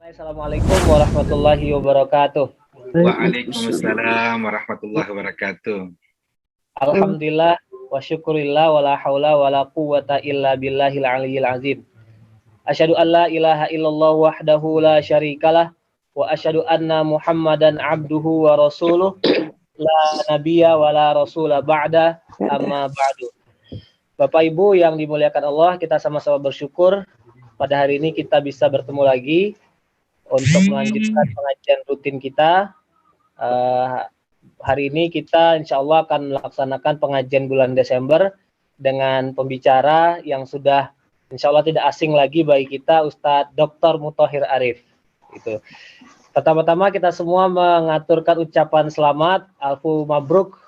Assalamualaikum warahmatullahi wabarakatuh. Waalaikumsalam warahmatullahi wabarakatuh. Alhamdulillah wa syukurillah wa la haula wa la quwwata illa billahil aliyyil azim. Asyhadu an la ilaha illallah wahdahu la syarikalah wa asyhadu anna Muhammadan abduhu wa rasuluh la nabiyya wa la rasula ba'da amma ba'du. Bapak Ibu yang dimuliakan Allah, kita sama-sama bersyukur pada hari ini kita bisa bertemu lagi untuk melanjutkan pengajian rutin kita. Hari ini kita insya Allah akan melaksanakan pengajian bulan Desember dengan pembicara yang sudah insya Allah tidak asing lagi bagi kita, Ustadz Dr. Muthohir Arif. Itu. Pertama-tama kita semua mengaturkan ucapan selamat, alfu mabruk,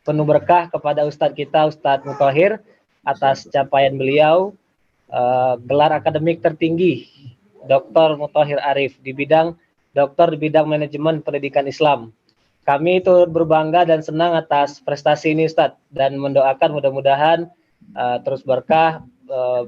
penuh berkah kepada Ustadz kita, Ustadz Muthohir, atas capaian beliau, gelar akademik tertinggi, Dr. Muthohir Arif, di bidang manajemen pendidikan Islam. Kami turut berbangga dan senang atas prestasi ini, Ustadz, dan mendoakan mudah-mudahan terus berkah,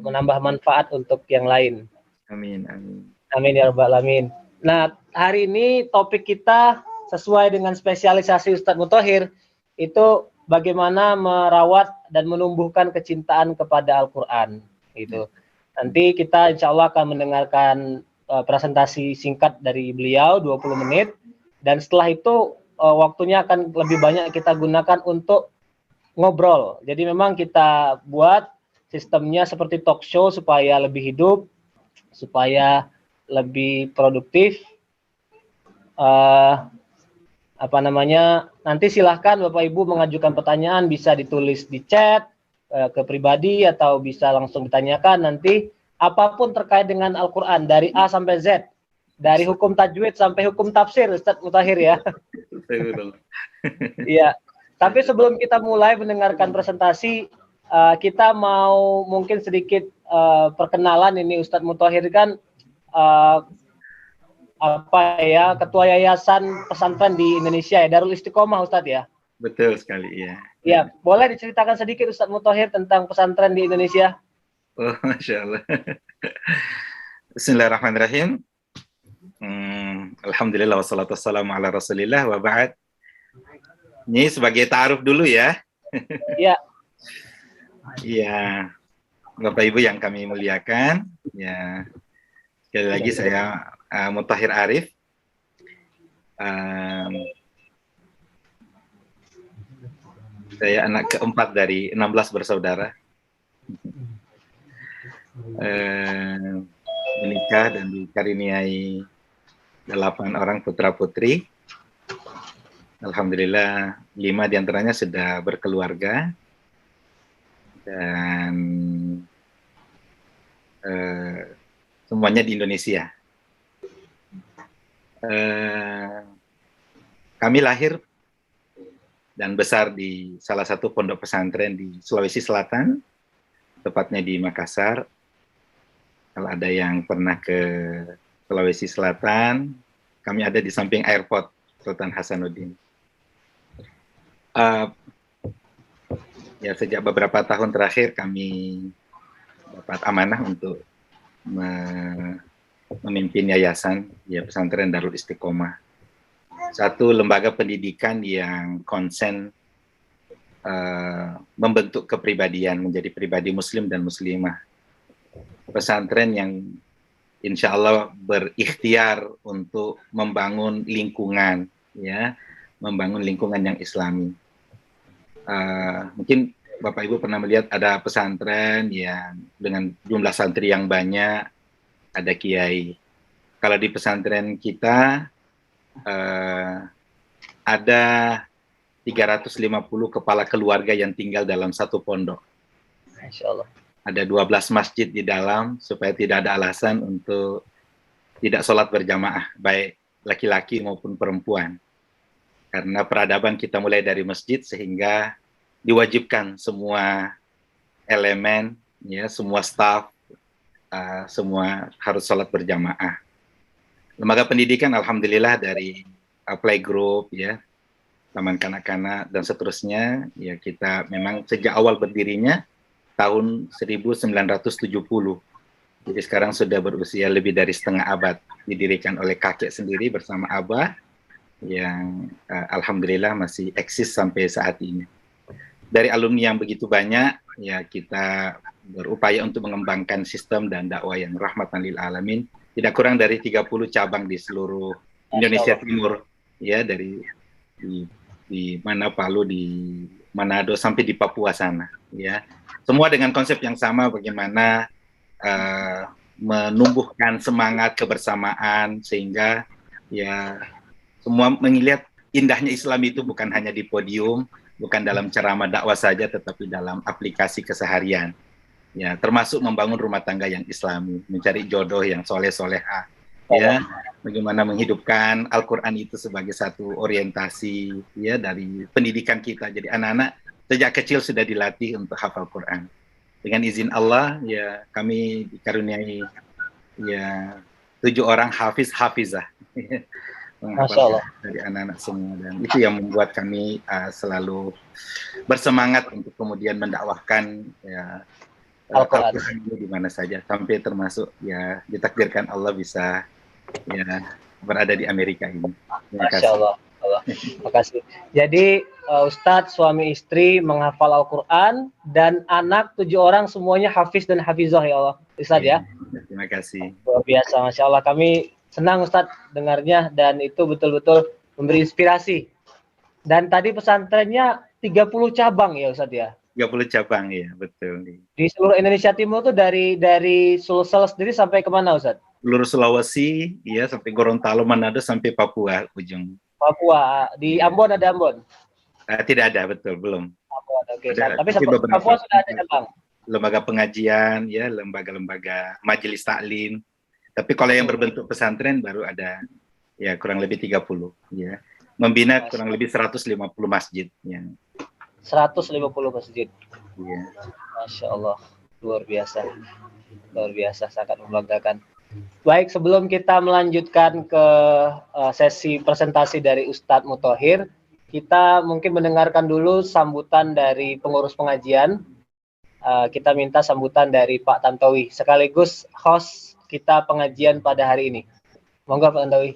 menambah manfaat untuk yang lain. Amin, amin. Amin ya rabbal alamin. Nah, hari ini topik kita sesuai dengan spesialisasi Ustadz Muthohir, itu bagaimana merawat dan menumbuhkan kecintaan kepada Al-Quran. Gitu. Nanti kita insya Allah akan mendengarkan presentasi singkat dari beliau, 20 menit, dan setelah itu waktunya akan lebih banyak kita gunakan untuk ngobrol. Jadi memang kita buat sistemnya seperti talk show supaya lebih hidup, supaya lebih produktif. Nanti silahkan Bapak Ibu mengajukan pertanyaan, bisa ditulis di chat ke pribadi atau bisa langsung ditanyakan nanti apapun terkait dengan Al-Quran dari A sampai Z, dari hukum tajwid sampai hukum tafsir, Ustadz Muthohir ya. Iya. Tapi sebelum kita mulai mendengarkan presentasi, kita mau mungkin sedikit perkenalan. Ini Ustadz Muthohir kan ketua yayasan pesantren di Indonesia ya, Darul Istiqomah, Ustadz ya. Betul sekali, ya. Ya, boleh diceritakan sedikit Ustadz Muthohir tentang pesantren di Indonesia? Oh, Masya Allah. Bismillahirrahmanirrahim. Alhamdulillah wassalatu wassalamu ala rasulillah wa ba'd. Ini sebagai ta'aruf dulu ya. Iya. Iya. Bapak Ibu yang kami muliakan, ya. Sekali lagi saya Muthohir Arif. Saya anak keempat dari 16 bersaudara. Menikah dan dikaruniai 8 orang putra-putri. Alhamdulillah 5 diantaranya sudah berkeluarga. Dan semuanya di Indonesia. Kami lahir dan besar di salah satu pondok pesantren di Sulawesi Selatan, tepatnya di Makassar. Kalau ada yang pernah ke Sulawesi Selatan, kami ada di samping airport Sultan Hasanuddin. Ya, sejak beberapa tahun terakhir kami dapat amanah untuk memimpin yayasan ya pesantren Darul Istiqomah. Satu lembaga pendidikan yang konsen membentuk kepribadian menjadi pribadi muslim dan muslimah. Pesantren yang insya Allah berikhtiar untuk membangun lingkungan, ya, membangun lingkungan yang islami. Mungkin Bapak Ibu pernah melihat ada pesantren yang dengan jumlah santri yang banyak, ada kiai. Kalau di pesantren kita ada 350 kepala keluarga yang tinggal dalam satu pondok. Masya Allah. Ada 12 masjid di dalam supaya tidak ada alasan untuk tidak sholat berjamaah, baik laki-laki maupun perempuan. Karena peradaban kita mulai dari masjid sehingga diwajibkan semua elemen, ya, semua staf, semua harus sholat berjamaah. Lembaga pendidikan alhamdulillah dari playgroup, ya, taman kanak-kanak dan seterusnya, ya kita memang sejak awal berdirinya tahun 1970 Jadi sekarang sudah berusia lebih dari setengah abad, didirikan oleh kakek sendiri bersama abah, yang alhamdulillah masih eksis sampai saat ini. Dari alumni yang begitu banyak, ya kita berupaya untuk mengembangkan sistem dan dakwah yang rahmatan lil alamin. Tidak kurang dari 30 cabang di seluruh Indonesia Timur, ya, dari di mana Palu, di Manado sampai di Papua sana, ya. Semua dengan konsep yang sama, bagaimana menumbuhkan semangat kebersamaan sehingga ya semua melihat indahnya Islam itu bukan hanya di podium, bukan dalam ceramah dakwah saja, tetapi dalam aplikasi keseharian. Ya, termasuk membangun rumah tangga yang Islami, mencari jodoh yang soleh-solehah. Ya, bagaimana menghidupkan Al-Quran itu sebagai satu orientasi ya dari pendidikan kita. Jadi anak-anak sejak kecil sudah dilatih untuk hafal Quran. Dengan izin Allah, ya kami dikaruniai ya 7 orang hafizah. Masya Allah. Dari anak-anak semua, dan itu yang membuat kami selalu bersemangat untuk kemudian mendakwahkan ya Al-Quran di mana saja, sampai termasuk ya ditakdirkan Allah bisa ya berada di Amerika ini. Masya Allah. Terima kasih. Jadi Ustadz suami istri menghafal Al-Quran dan anak 7 orang semuanya hafiz dan hafizah ya Allah. Ustadz ya. Terima kasih. Luar biasa, Masya Allah. Kami senang Ustadz dengarnya dan itu betul-betul memberi inspirasi. Dan tadi pesantrennya 30 cabang ya Ustadz ya? 30 cabang ya, betul. Di seluruh Indonesia Timur tuh dari Sulsel sendiri sampai kemana Ustadz? Seluruh Sulawesi, ya, sampai Gorontalo, Manado, sampai Papua ujung. Papua, di Ambon ada Ambon? Tidak ada, betul, belum. Ambon, oke. Tapi Papua sudah ada cabang? Lembaga pengajian, ya, lembaga-lembaga majelis taklim. Tapi kalau yang berbentuk pesantren baru ada, ya, kurang lebih 30, ya. Membina kurang lebih 150 masjid, ya. 150 masjid. Ya. Masya Allah, luar biasa, sangat membanggakan. Baik, sebelum kita melanjutkan ke sesi presentasi dari Ustadz Muthohir, kita mungkin mendengarkan dulu sambutan dari pengurus pengajian. Kita minta sambutan dari Pak Tantowi, sekaligus host kita pengajian pada hari ini. Monggo Pak Tantowi.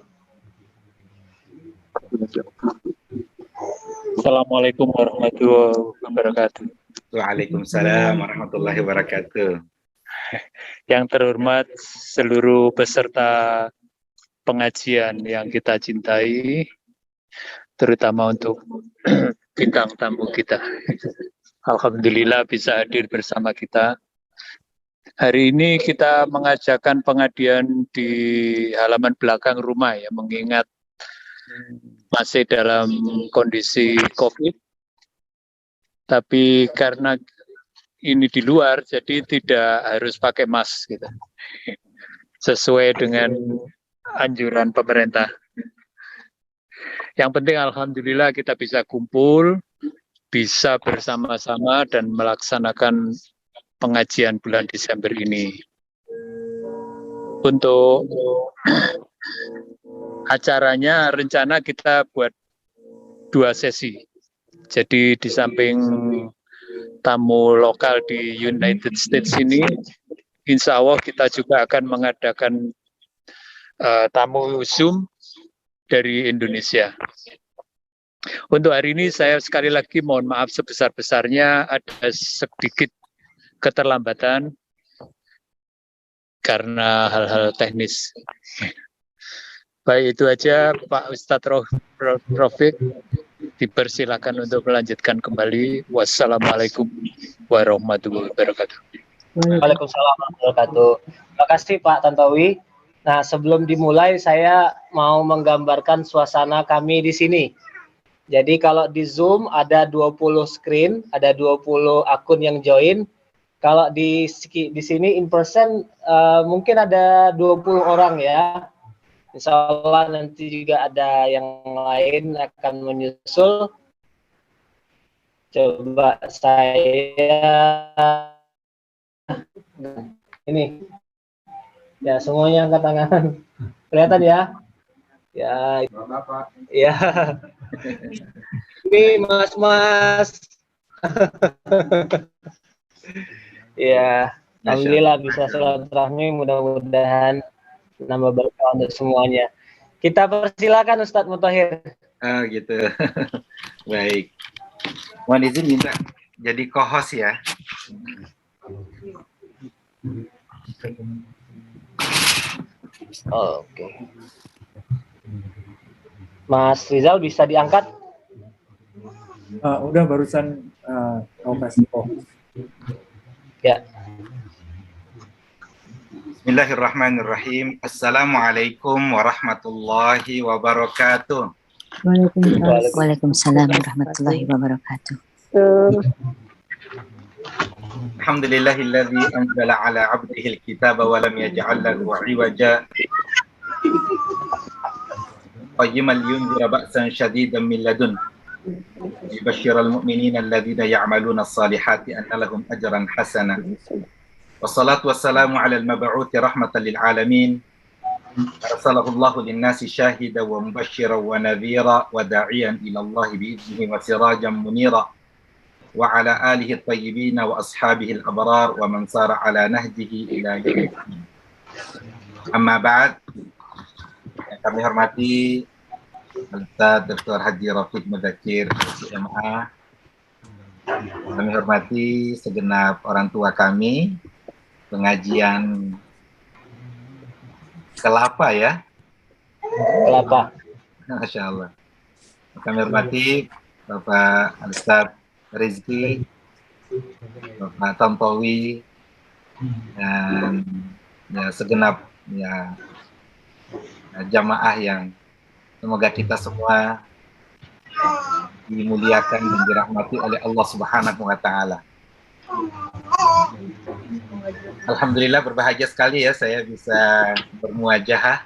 Assalamualaikum warahmatullahi wabarakatuh. Waalaikumsalam warahmatullahi wabarakatuh. Yang terhormat seluruh peserta pengajian yang kita cintai, terutama untuk bintang tamu kita. Alhamdulillah bisa hadir bersama kita. Hari ini kita mengajakkan pengajian di halaman belakang rumah ya, mengingat masih dalam kondisi COVID, tapi karena ini di luar, jadi tidak harus pakai mask, gitu. Sesuai dengan anjuran pemerintah. Yang penting alhamdulillah kita bisa kumpul, bisa bersama-sama dan melaksanakan pengajian bulan Desember ini. Untuk acaranya rencana kita buat 2 sesi. Jadi di samping tamu lokal di United States ini, insya Allah kita juga akan mengadakan tamu Zoom dari Indonesia. Untuk hari ini saya sekali lagi mohon maaf sebesar-besarnya ada sedikit keterlambatan karena hal-hal teknis. Baik, itu aja Pak Ustadz Rafiq, dipersilakan untuk melanjutkan kembali. Wassalamualaikum warahmatullahi wabarakatuh. Waalaikumsalam warahmatullahi wabarakatuh. Terima kasih Pak Tantowi. Nah, sebelum dimulai saya mau menggambarkan suasana kami di sini. Jadi kalau di Zoom ada 20 screen, ada 20 akun yang join. Kalau di sini in person mungkin ada 20 orang ya. Insya Allah nanti juga ada yang lain akan menyusul. Coba saya ini ya, semuanya angkat tangan. Kelihatan ya? Ya, ya. Ini mas-mas. Ya, Alhamdulillah bisa silaturahmi, mudah-mudahan nambah berkah untuk semuanya. Kita persilakan Ustadz Mutahir. Ah, gitu. Baik. Mohon izin minta jadi co-host ya. Oke. Mas Rizal bisa diangkat? Udah barusan mau kasih Ya. Bismillahirrahmanirrahim. Assalamualaikum warahmatullahi wabarakatuh. Waalaikumsalam warahmatullahi wabarakatuh. Alhamdulillahilladzi anzala ala 'abdihi al-kitaba wa lam yaj'al lahu 'iwaja. Qayyiman liyunzira ba'san shadidan min ladun. Yubashshiral mu'minina alladhina ya'maluna as-salihati anna lahum ajran hasana. Wassalatu wassalamu 'alal mab'uuthi rahmatan lil 'alamin. Arsalahu Allahu lin-nasi syahidan wa mubashshiran wa nadhira wa da'iyan ila Allah bi'idnihi wa sirajan munira. Wa ala alihi at-tayyibin wa ashabihi al-abrar wa man sara ala nahjihi ila yaumil din. Amma ba'd. Yang kami hormati Ustaz Dr. Haji Rafiq Mudzakkir SMA. Kami hormati segenap orang tua kami, pengajian Kelapa ya. Kelapa. Masya Allah. Kami hormati Bapak Ustaz Rizky, Bapak Tantowi, dan ya segenap ya jamaah yang semoga kita semua dimuliakan dan dirahmati oleh Allah Subhanahu wa taala. Alhamdulillah berbahagia sekali ya saya bisa bermuajahah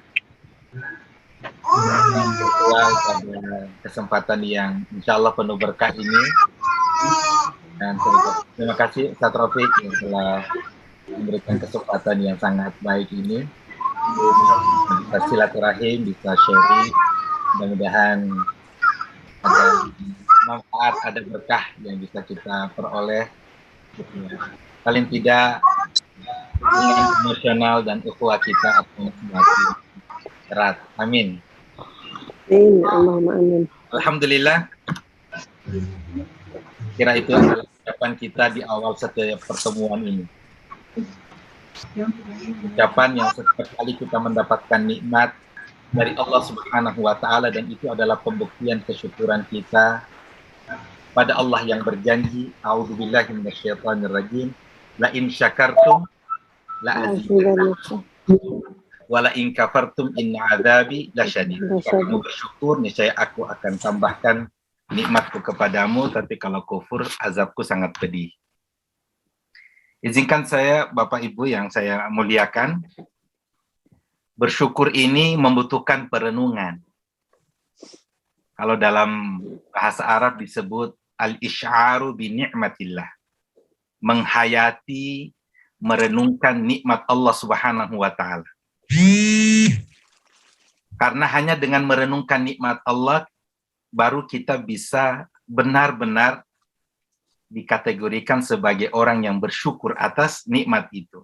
pada kesempatan yang insya Allah penuh berkah ini. Dan terima kasih Ustaz Rafiq yang telah memberikan kesempatan yang sangat baik ini. Bisa silaturahim, bisa sharing, mudah-mudahan ada manfaat, ada berkah yang bisa kita peroleh. Paling tidak emosional dan ukhuwah kita akan semakin erat. Amin. Amin. Allahumma amin. Alhamdulillah. Kira itu adalah ucapan kita di awal setiap pertemuan ini. Ucapan yang setiap kali kita mendapatkan nikmat dari Allah Subhanahu wa taala, dan itu adalah pembuktian kesyukuran kita pada Allah yang berjanji, a'udzubillahi minasyaitonirrajim, la in syakartum la azidannakum wa la in kafartum inna adzabi lasyadid. Kalau kamu bersyukur, niscaya aku akan tambahkan nikmatku kepadamu, tapi kalau kufur, azabku sangat pedih. Izinkan saya, Bapak Ibu yang saya muliakan, bersyukur ini membutuhkan perenungan. Kalau dalam bahasa Arab disebut al-isy'aru bi ni'matillah. Menghayati, merenungkan nikmat Allah Subhanahu wa taala. Karena hanya dengan merenungkan nikmat Allah baru kita bisa benar-benar dikategorikan sebagai orang yang bersyukur atas nikmat itu.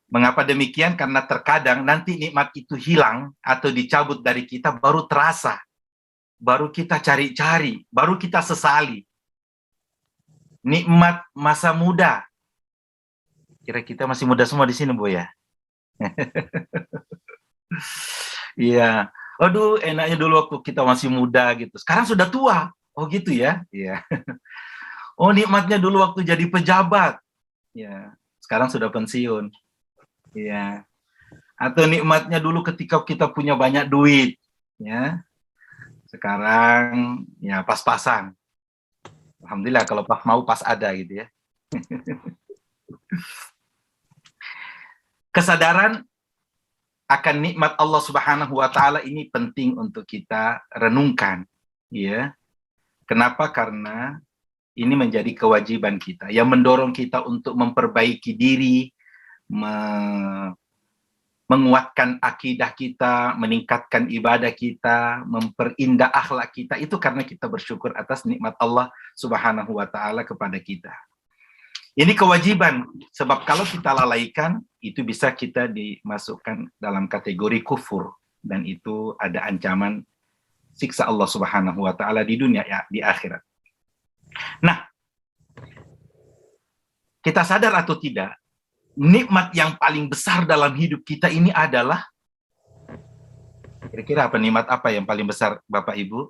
Mengapa demikian? Karena terkadang nanti nikmat itu hilang atau dicabut dari kita baru terasa. Baru kita cari-cari, baru kita sesali. Nikmat masa muda. Kira kita masih muda semua di sini, Bu ya? Iya. Aduh, enaknya dulu waktu kita masih muda gitu. Sekarang sudah tua. Oh gitu ya? Iya. Oh, nikmatnya dulu waktu jadi pejabat. Ya, sekarang sudah pensiun. Iya. Atau nikmatnya dulu ketika kita punya banyak duit, ya. Sekarang ya pas-pasan. Alhamdulillah kalau pas mau pas ada gitu ya. Kesadaran akan nikmat Allah Subhanahu wa taala ini penting untuk kita renungkan, ya. Kenapa? Karena ini menjadi kewajiban kita yang mendorong kita untuk memperbaiki diri, menguatkan akidah kita, meningkatkan ibadah kita, memperindah akhlak kita. Itu karena kita bersyukur atas nikmat Allah Subhanahu wa taala kepada kita. Ini kewajiban, sebab kalau kita lalaikan, itu bisa kita dimasukkan dalam kategori kufur, dan itu ada ancaman siksa Allah Subhanahu wa taala di dunia ya, di akhirat. Nah, kita sadar atau tidak, nikmat yang paling besar dalam hidup kita ini adalah, kira-kira apa nikmat apa yang paling besar Bapak Ibu?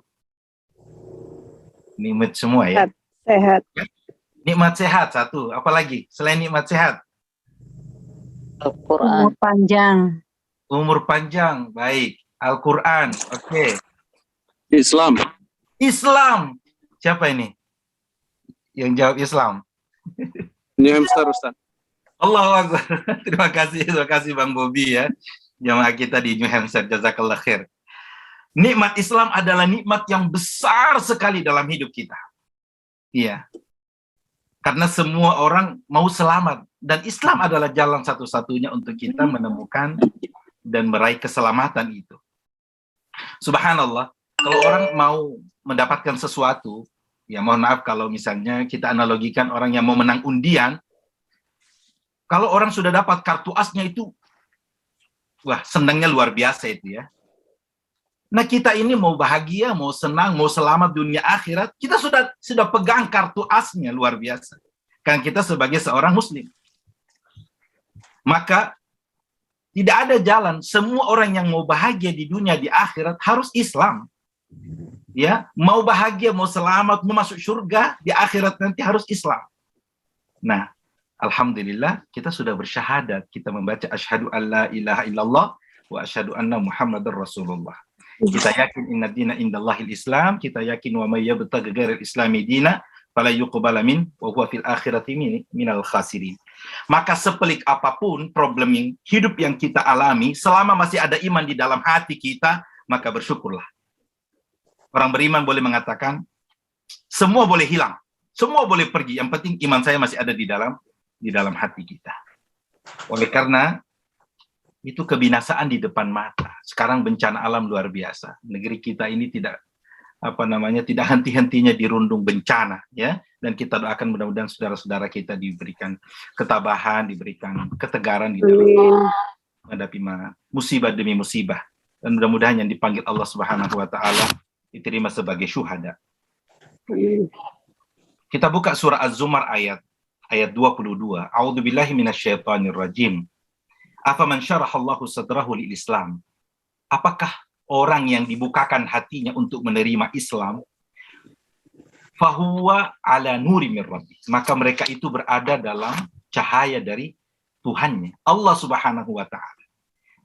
Nikmat semua ya. Sehat. Nikmat sehat satu, apalagi selain nikmat sehat? Umur panjang. Umur panjang, baik. Al-Quran, oke. Islam. Islam, siapa ini yang jawab Islam? New Hampshire, Ustaz. Allahu Akbar. Terima kasih Bang Bobi ya, jamaah kita di New Hampshire, jazakallah khair. Nikmat Islam adalah nikmat yang besar sekali dalam hidup kita. Iya. Karena semua orang mau selamat, dan Islam adalah jalan satu-satunya untuk kita menemukan dan meraih keselamatan itu. Subhanallah, kalau orang mau mendapatkan sesuatu, ya mohon maaf kalau misalnya kita analogikan orang yang mau menang undian, kalau orang sudah dapat kartu asnya itu, wah senangnya luar biasa itu ya. Nah kita ini mau bahagia, mau senang, mau selamat dunia akhirat, kita sudah pegang kartu asnya luar biasa. Kan kita sebagai seorang muslim. Maka tidak ada jalan, semua orang yang mau bahagia di dunia di akhirat harus Islam. Ya, mau bahagia, mau selamat, mau masuk surga di akhirat nanti harus Islam. Nah, alhamdulillah kita sudah bersyahadat, kita membaca asyhadu alla ilaha illallah wa asyhadu anna Muhammadar Rasulullah. Kita yakin inna dina indallahil Islam, kita yakin wa may yabtaghi ghairal islami dina fala yuqbala min wa huwa fil akhirati minal khasirin. Maka sepelik apapun problem hidup yang kita alami, selama masih ada iman di dalam hati kita, maka bersyukurlah. Orang beriman boleh mengatakan, semua boleh hilang, semua boleh pergi, yang penting iman saya masih ada di dalam hati kita. Oleh karena itu kebinasaan di depan mata. Sekarang bencana alam luar biasa. Negeri kita ini tidak henti-hentinya dirundung bencana ya. Dan kita doakan mudah-mudahan saudara-saudara kita diberikan ketabahan, diberikan ketegaran di dalam menghadapi musibah demi musibah. Dan mudah-mudahan yang dipanggil Allah Subhanahu wa taala diterima sebagai syuhada. Kita buka surah Az-Zumar ayat 22. A'udzubillahi minasyaitonirrajim. Afaman syarahallahu sadrahu lil Islam. Apakah orang yang dibukakan hatinya untuk menerima Islam, fahuwa ala nuri mir rabbi, maka mereka itu berada dalam cahaya dari Tuhannya, Allah Subhanahu wa taala.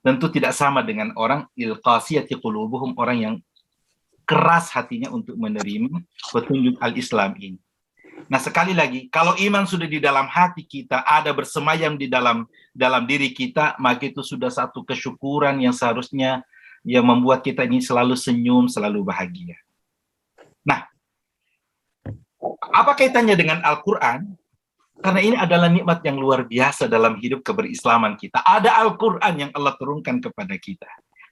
Tentu tidak sama dengan orang ilqasiyati qulubuhum, orang yang keras hatinya untuk menerima petunjuk al-Islam ini. Nah, sekali lagi, kalau iman sudah di dalam hati kita, ada bersemayam di dalam diri kita, maka itu sudah satu kesyukuran yang seharusnya yang membuat kita ini selalu senyum, selalu bahagia. Nah, apa kaitannya dengan Al-Quran? Karena ini adalah nikmat yang luar biasa dalam hidup keberislaman kita. Ada Al-Quran yang Allah turunkan kepada kita.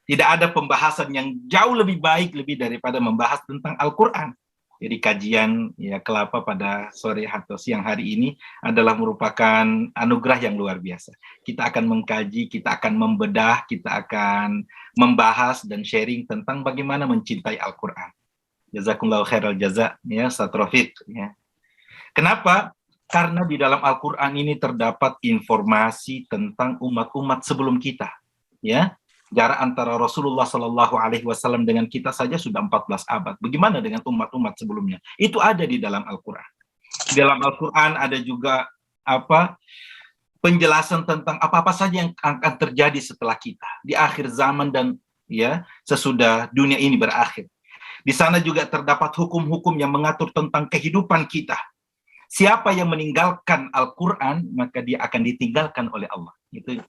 Tidak ada pembahasan yang jauh lebih baik, lebih daripada membahas tentang Al-Quran. Jadi kajian ya kelapa pada sore atau siang hari ini adalah merupakan anugerah yang luar biasa. Kita akan mengkaji, kita akan membedah, kita akan membahas dan sharing tentang bagaimana mencintai Al-Quran. Jazakumullahu khairal jaza, ya Ustaz Rafiq. Ya. Kenapa? Karena di dalam Al-Quran ini terdapat informasi tentang umat-umat sebelum kita. Ya. Jarak antara Rasulullah SAW dengan kita saja sudah 14 abad. Bagaimana dengan umat-umat sebelumnya? Itu ada di dalam Al-Quran. Di dalam Al-Quran ada juga penjelasan tentang apa-apa saja yang akan terjadi setelah kita di akhir zaman dan ya sesudah dunia ini berakhir. Di sana juga terdapat hukum-hukum yang mengatur tentang kehidupan kita. Siapa yang meninggalkan Al-Quran, maka dia akan ditinggalkan oleh Allah. Itu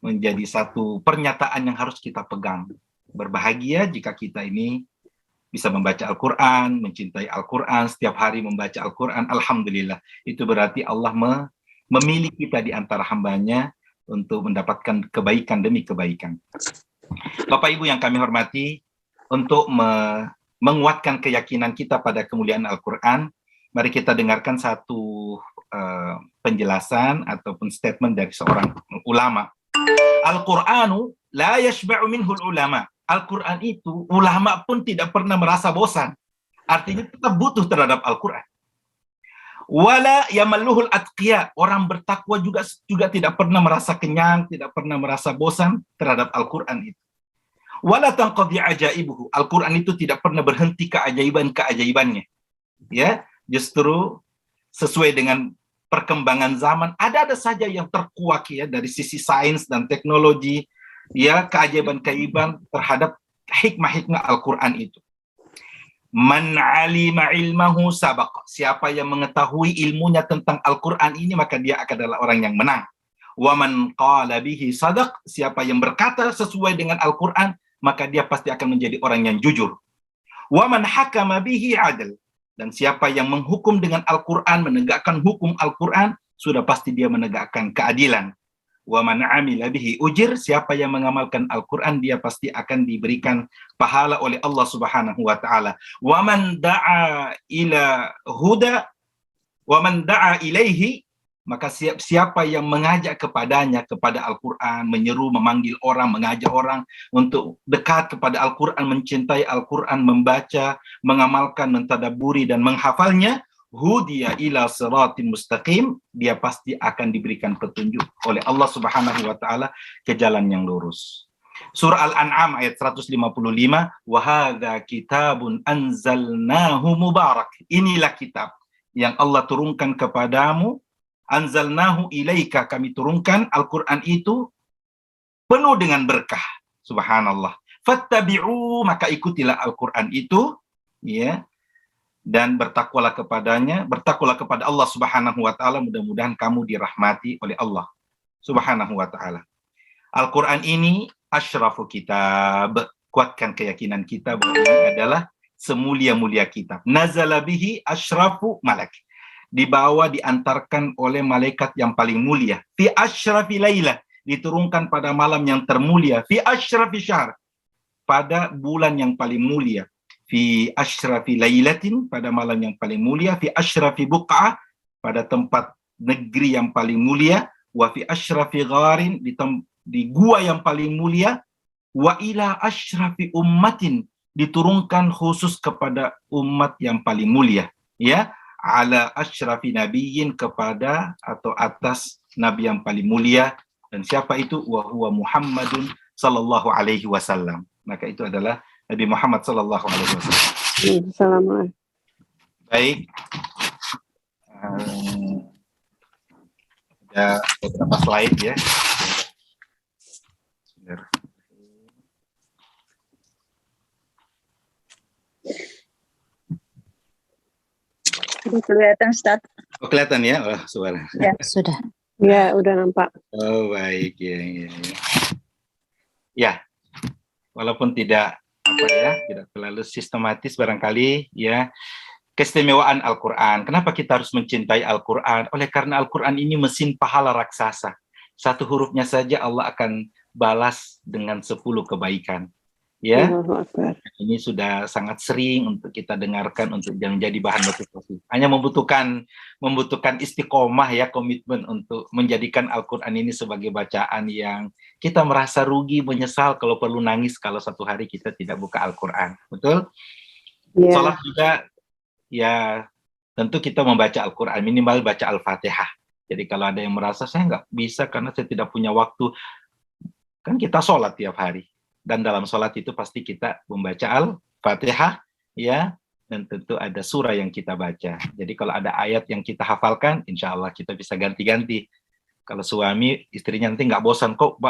menjadi satu pernyataan yang harus kita pegang. Berbahagia jika kita ini bisa membaca Al-Quran, mencintai Al-Quran, setiap hari membaca Al-Quran, alhamdulillah. Itu berarti Allah memilih kita di antara hambanya untuk mendapatkan kebaikan demi kebaikan. Bapak Ibu yang kami hormati, untuk menguatkan keyakinan kita pada kemuliaan Al-Quran, mari kita dengarkan satu penjelasan ataupun statement dari seorang ulama. Al-Qur'anu la yashba'u minhul ulama. Al-Quran itu ulama pun tidak pernah merasa bosan. Artinya tetap butuh terhadap Al-Quran. Wala yamalluhul atqiya. Orang bertakwa juga tidak pernah merasa kenyang, tidak pernah merasa bosan terhadap Al-Quran itu. Wala tanqadhi ajaibuhu. Al-Quran itu tidak pernah berhenti keajaiban-keajaibannya. Ya, justru sesuai dengan perkembangan zaman, ada saja yang terkuak ya dari sisi sains dan teknologi, ya, keajaiban-keajaiban terhadap hikmah-hikmah Al-Quran itu. Man alima ilmahu sabaq. Siapa yang mengetahui ilmunya tentang Al-Quran ini, maka dia adalah orang yang menang. Wa man qala bihi sadaq. Siapa yang berkata sesuai dengan Al-Quran, maka dia pasti akan menjadi orang yang jujur. Wa man hakama bihi adl. Dan siapa yang menghukum dengan Al-Quran, menegakkan hukum Al-Quran, sudah pasti dia menegakkan keadilan. Wa man amila bihi ujir. Siapa yang mengamalkan Al-Quran, dia pasti akan diberikan pahala oleh Allah Subhanahu wa taala. Wa man da'a ila huda wa man da'a ilaihi. Maka siapa yang mengajak kepadanya, kepada Al-Quran, menyeru, memanggil orang, mengajak orang untuk dekat kepada Al-Quran, mencintai Al-Quran, membaca, mengamalkan, mentadaburi, dan menghafalnya, hudiya ila siratin mustaqim, dia pasti akan diberikan petunjuk oleh Allah Subhanahu wa taala ke jalan yang lurus. Surah Al-An'am ayat 155, wa hadza kitabun anzalnahu mubarak. Inilah kitab yang Allah turunkan kepadamu. Anzalnahu ilaika, kami turunkan Al-Quran itu penuh dengan berkah. Subhanallah. Fattabi'u, maka ikutilah Al-Quran itu, ya, dan bertakwalah kepadanya, bertakwalah kepada Allah Subhanahu wa taala, mudah-mudahan kamu dirahmati oleh Allah Subhanahu wa taala. Al-Quran ini asyrafu kitab, kuatkan keyakinan kita bahwa ini adalah semulia-mulia kitab. Nazala bihi asyrafu malak. Dibawa, diantarkan oleh malaikat yang paling mulia. Fi asyrafi lailah, diturunkan pada malam yang termulia. Fi asyrafi syahr, pada bulan yang paling mulia. Fi asyrafi lailatin, pada malam yang paling mulia. Fi asyrafi buq'ah, pada tempat negeri yang paling mulia. Wa fi asyrafi gharin, di gua yang paling mulia. Wa ila asyrafi ummatin, diturunkan khusus kepada umat yang paling mulia. Ya, ala asyrafi nabiyyin, kepada atau atas nabi yang paling mulia. Dan siapa itu? Wa huwa Muhammadun sallallahu alaihi wasallam. Maka itu adalah Nabi Muhammad sallallahu alaihi wasallam. Assalamualaikum. Baik. Ada beberapa slide ya. Sudah kelihatan, Ustaz? Oh, kelihatan ya? Oh, suara. Ya, sudah. Ya, udah nampak. Oh, baik. Ya. Ya, walaupun tidak tidak terlalu sistematis barangkali ya, keistimewaan Al-Quran. Kenapa kita harus mencintai Al-Quran? Oleh karena Al-Quran ini mesin pahala raksasa. Satu hurufnya saja Allah akan balas dengan 10 kebaikan. Ya, ini sudah sangat sering untuk kita dengarkan untuk menjadi bahan motivasi. Hanya membutuhkan istiqomah ya, komitmen untuk menjadikan Al-Quran ini sebagai bacaan yang kita merasa rugi, menyesal kalau perlu nangis kalau satu hari kita tidak buka Al-Quran. Betul? Yeah. Salat juga ya, tentu kita membaca Al-Quran, minimal baca Al-Fatihah. Jadi kalau ada yang merasa saya nggak bisa karena saya tidak punya waktu, kan kita sholat tiap hari. Dan dalam sholat itu pasti kita membaca Al-Fatihah, ya, dan tentu ada surah yang kita baca. Jadi kalau ada ayat yang kita hafalkan, insya Allah kita bisa ganti-ganti. Kalau suami, istrinya nanti nggak bosan kok,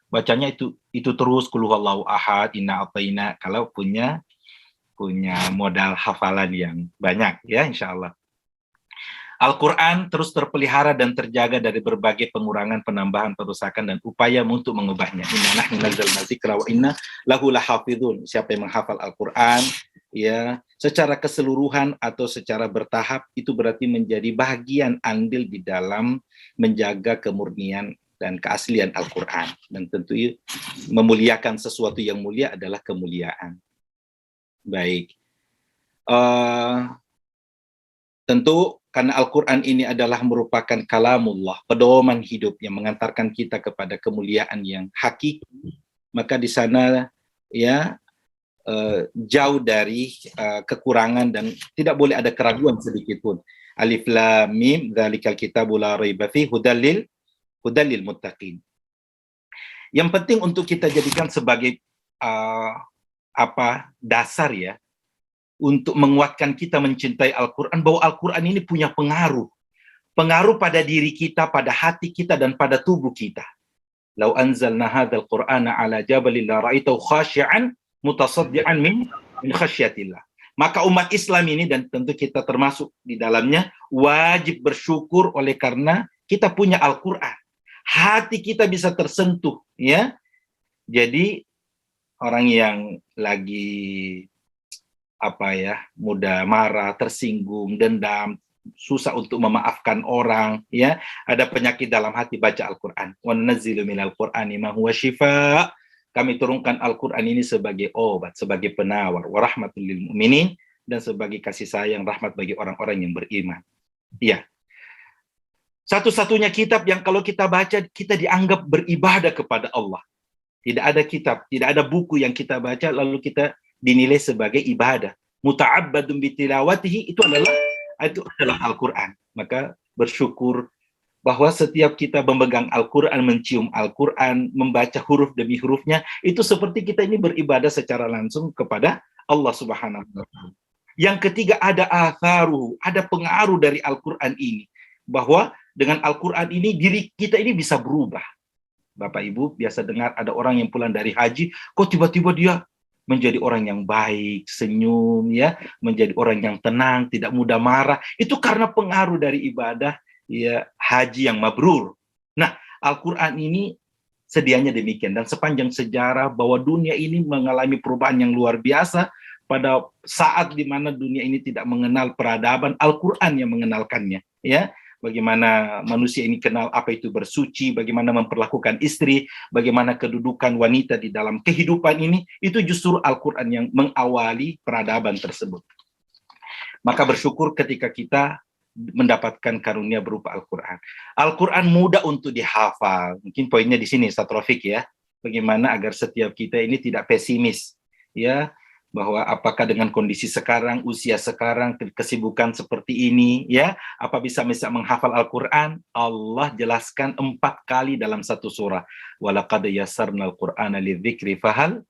bacanya itu terus, Qul huwallahu ahad, inna a'taina, kalau punya modal hafalan yang banyak, ya, insya Allah. Al-Quran terus terpelihara dan terjaga dari berbagai pengurangan, penambahan, perusakan, dan upaya untuk mengubahnya. Inna nahnu nazzalna dzikra wa inna lahu lahafizun. Siapa yang menghafal Al-Quran, ya, secara keseluruhan atau secara bertahap, itu berarti menjadi bagian andil di dalam menjaga kemurnian dan keaslian Al-Quran. Dan tentu memuliakan sesuatu yang mulia adalah kemuliaan. Baik. Tentu karena Al-Quran ini adalah merupakan kalamullah, pedoman hidup yang mengantarkan kita kepada kemuliaan yang hakiki, maka di sana ya jauh dari kekurangan dan tidak boleh ada keraguan sedikit pun. Alif Lam Mim dzalikal kitabu la raiba fihi hudal lil muttaqin. Yang penting untuk kita jadikan sebagai dasar ya, untuk menguatkan kita mencintai Al-Quran, bahwa Al-Quran ini punya pengaruh pada diri kita, pada hati kita, dan pada tubuh kita. Lau anzalna hadzal Qur'ana ala jabalin la ra'aitahu khashi'an mutasaddian min khasyatillah. Maka umat Islam ini, dan tentu kita termasuk di dalamnya, wajib bersyukur oleh karena kita punya Al-Quran. Hati kita bisa tersentuh, ya. Jadi orang yang lagi mudah marah, tersinggung, dendam, susah untuk memaafkan orang, ya, ada penyakit dalam hati, baca Al-Quran. Wa nunazzilu minal Qur'ani ma huwa shifaa. Kami turunkan Al-Quran ini sebagai obat, sebagai penawar, wa rahmatul lil mu'minin, dan sebagai kasih sayang, rahmat bagi orang-orang yang beriman. Ya. Satu-satunya kitab yang kalau kita baca, kita dianggap beribadah kepada Allah. Tidak ada kitab, tidak ada buku yang kita baca lalu kita dinilai sebagai ibadah. Muta'abbadun bitilawatihi, itu adalah Al-Quran. Maka bersyukur bahwa setiap kita memegang Al-Quran, mencium Al-Quran, membaca huruf demi hurufnya, itu seperti kita ini beribadah secara langsung kepada Allah Subhanahu wa Ta'ala. Yang ketiga, ada atharuhu, ada pengaruh dari Al-Quran ini, bahwa dengan Al-Quran ini diri kita ini bisa berubah. Bapak Ibu biasa dengar ada orang yang pulang dari haji, kok tiba-tiba dia menjadi orang yang baik, senyum, ya, menjadi orang yang tenang, tidak mudah marah. Itu karena pengaruh dari ibadah ya haji yang mabrur. Nah, Al-Quran ini sedianya demikian, dan sepanjang sejarah bahwa dunia ini mengalami perubahan yang luar biasa. Pada saat di mana dunia ini tidak mengenal peradaban, Al-Quran yang mengenalkannya, ya. Bagaimana manusia ini kenal apa itu bersuci, bagaimana memperlakukan istri, bagaimana kedudukan wanita di dalam kehidupan ini, itu justru Al-Quran yang mengawali peradaban tersebut. Maka bersyukur ketika kita mendapatkan karunia berupa Al-Quran. Al-Quran mudah untuk dihafal. Mungkin poinnya di sini, Ustaz Rafiq, ya. Bagaimana agar setiap kita ini tidak pesimis, ya, bahwa apakah dengan kondisi sekarang, usia sekarang, kesibukan seperti ini, ya, apa bisa menghafal Al-Quran? Allah jelaskan 4 kali dalam satu surah. Walaqad yassarnal Qur'ana lidzikri fahal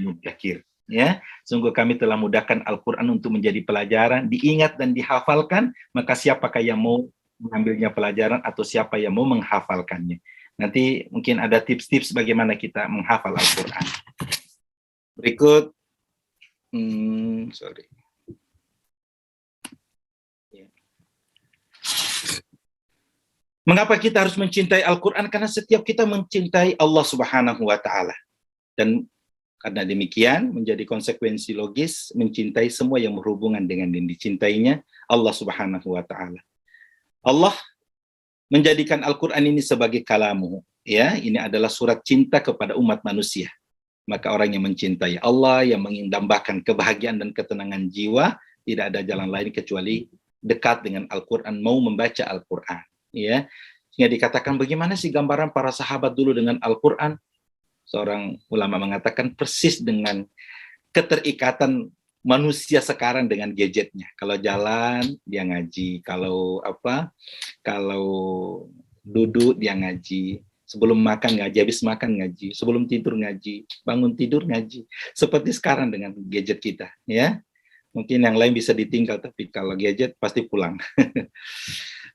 mudzakir. Ya, sungguh kami telah mudahkan Al-Quran untuk menjadi pelajaran, diingat dan dihafalkan, maka siapakah yang mau mengambilnya pelajaran atau siapa yang mau menghafalkannya? Nanti mungkin ada tips-tips bagaimana kita menghafal Al-Quran. Berikut. Mengapa kita harus mencintai Al-Quran? Karena setiap kita mencintai Allah Subhanahu wa Ta'ala. Dan karena demikian menjadi konsekuensi logis mencintai semua yang berhubungan dengan yang dicintainya Allah Subhanahu wa Ta'ala. Allah menjadikan Al-Quran ini sebagai kalamu, ya, ini adalah surat cinta kepada umat manusia. Maka orang yang mencintai Allah, yang mendambakan kebahagiaan dan ketenangan jiwa, tidak ada jalan lain kecuali dekat dengan Al-Quran, mau membaca Al-Quran. Ya, sehingga dikatakan bagaimana sih gambaran para sahabat dulu dengan Al-Quran? Seorang ulama mengatakan persis dengan keterikatan manusia sekarang dengan gadgetnya. Kalau jalan dia ngaji, kalau duduk dia ngaji. Sebelum makan ngaji, habis makan ngaji, sebelum tidur ngaji, bangun tidur ngaji. Seperti sekarang dengan gadget kita, ya. Mungkin yang lain bisa ditinggal, tapi kalau gadget pasti pulang.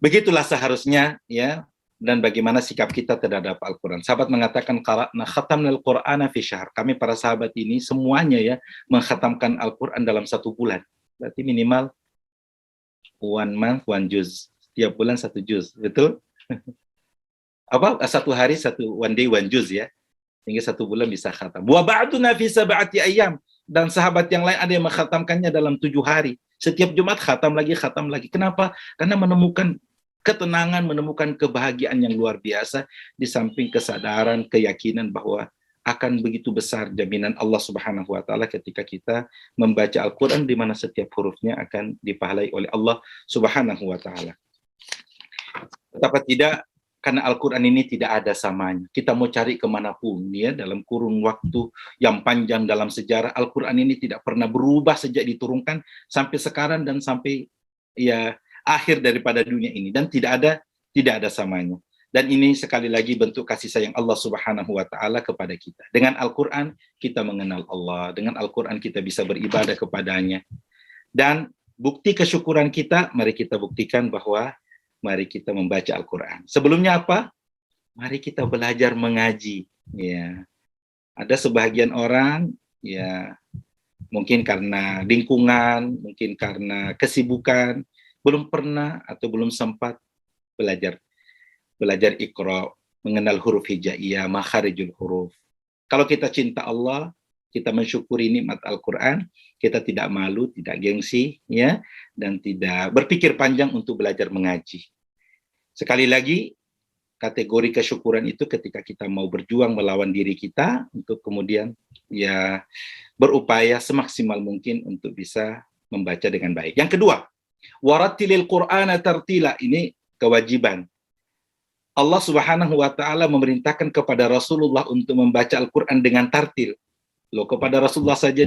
Begitulah seharusnya, ya. Dan bagaimana sikap kita terhadap Al-Quran. Sahabat mengatakan, qara'na khatamnal Qur'ana fi syahr. Kami para sahabat ini semuanya ya mengkhatamkan Al-Quran dalam 1 bulan. Berarti minimal 1 month, 1 juz. Setiap bulan 1 juz, betul? Satu hari 1 day 1 juz, ya, hingga 1 bulan bisa khatam. Wa ba'duna fi 7 ayyam, dan sahabat yang lain ada yang mengkhatamkannya dalam 7 hari. Setiap Jumat khatam lagi. Kenapa? Karena menemukan ketenangan, menemukan kebahagiaan yang luar biasa di samping kesadaran, keyakinan bahwa akan begitu besar jaminan Allah Subhanahu wa taala ketika kita membaca Al-Qur'an di mana setiap hurufnya akan dipahalai oleh Allah Subhanahu wa taala. Betapa tidak, karena Al-Quran ini tidak ada samanya. Kita mau cari kemanapun ya, dalam kurun waktu yang panjang dalam sejarah, Al-Quran ini tidak pernah berubah sejak diturunkan sampai sekarang dan sampai ya akhir daripada dunia ini, dan tidak ada samanya. Dan ini sekali lagi bentuk kasih sayang Allah Subhanahu wa taala kepada kita. Dengan Al-Quran kita mengenal Allah, dengan Al-Quran kita bisa beribadah kepadanya. Dan bukti kesyukuran kita, mari kita buktikan bahwa mari kita membaca Al-Quran. Sebelumnya apa? Mari kita belajar mengaji. Ya, ada sebagian orang, ya, mungkin karena lingkungan, mungkin karena kesibukan, belum pernah atau belum sempat belajar Iqra, mengenal huruf hijaiyah, makharijul huruf. Kalau kita cinta Allah, kita mensyukuri nikmat Al-Quran, kita tidak malu, tidak gengsi, ya, dan tidak berpikir panjang untuk belajar mengaji. Sekali lagi, kategori kesyukuran itu ketika kita mau berjuang melawan diri kita untuk kemudian ya berupaya semaksimal mungkin untuk bisa membaca dengan baik. Yang kedua, warattilil Qur'ana tartila, ini kewajiban. Allah Subhanahu wa taala memerintahkan kepada Rasulullah untuk membaca Al-Qur'an dengan tartil. Loh, kepada Rasulullah saja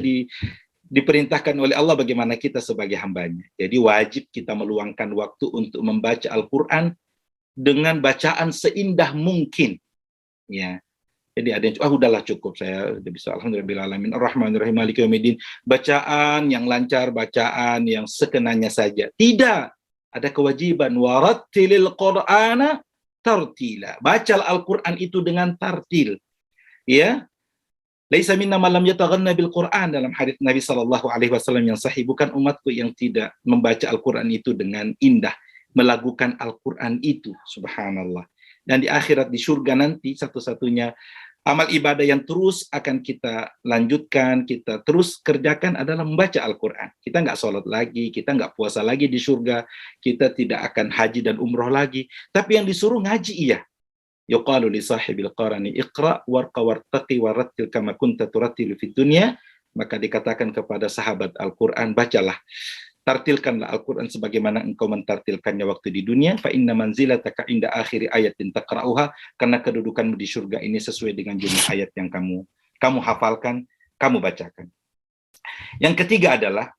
diperintahkan oleh Allah, bagaimana kita sebagai hambanya. Jadi wajib kita meluangkan waktu untuk membaca Al-Qur'an dengan bacaan seindah mungkin. Ya. Jadi ada yang udahlah cukup, saya udah bisa, alhamdulillahirabbil arrahmanirrahim maliki yaumiddin. Bacaan yang lancar, bacaan yang sekenanya saja. Tidak. Ada kewajiban warattilil Qur'ana tartila. Baca Al-Qur'an itu dengan tartil. Ya. Laisa minna man lam yataghanna bil Qur'an, dalam hadits Nabi sallallahu alaihi wasallam yang sahih, bukan umatku yang tidak membaca Al-Qur'an itu dengan indah, melakukan Al-Qur'an itu, subhanallah. Dan di akhirat, di surga nanti, satu-satunya amal ibadah yang terus akan kita lanjutkan, kita terus kerjakan adalah membaca Al-Qur'an. Kita nggak sholat lagi, kita nggak puasa lagi di surga, kita tidak akan haji dan umroh lagi, tapi yang disuruh ngaji, iya. Yuqalu li sahibil qarani iqra warqa wartaqi warattil kama kunta turattilu fid dunya, maka dikatakan kepada sahabat Al-Qur'an, bacalah, tartilkanlah Al-Qur'an sebagaimana engkau mentartilkannya waktu di dunia, fa inna manzilataka inda akhiri ayatin taqra'uha, karena kedudukanmu di surga ini sesuai dengan jumlah ayat yang kamu hafalkan, kamu bacakan. Yang ketiga adalah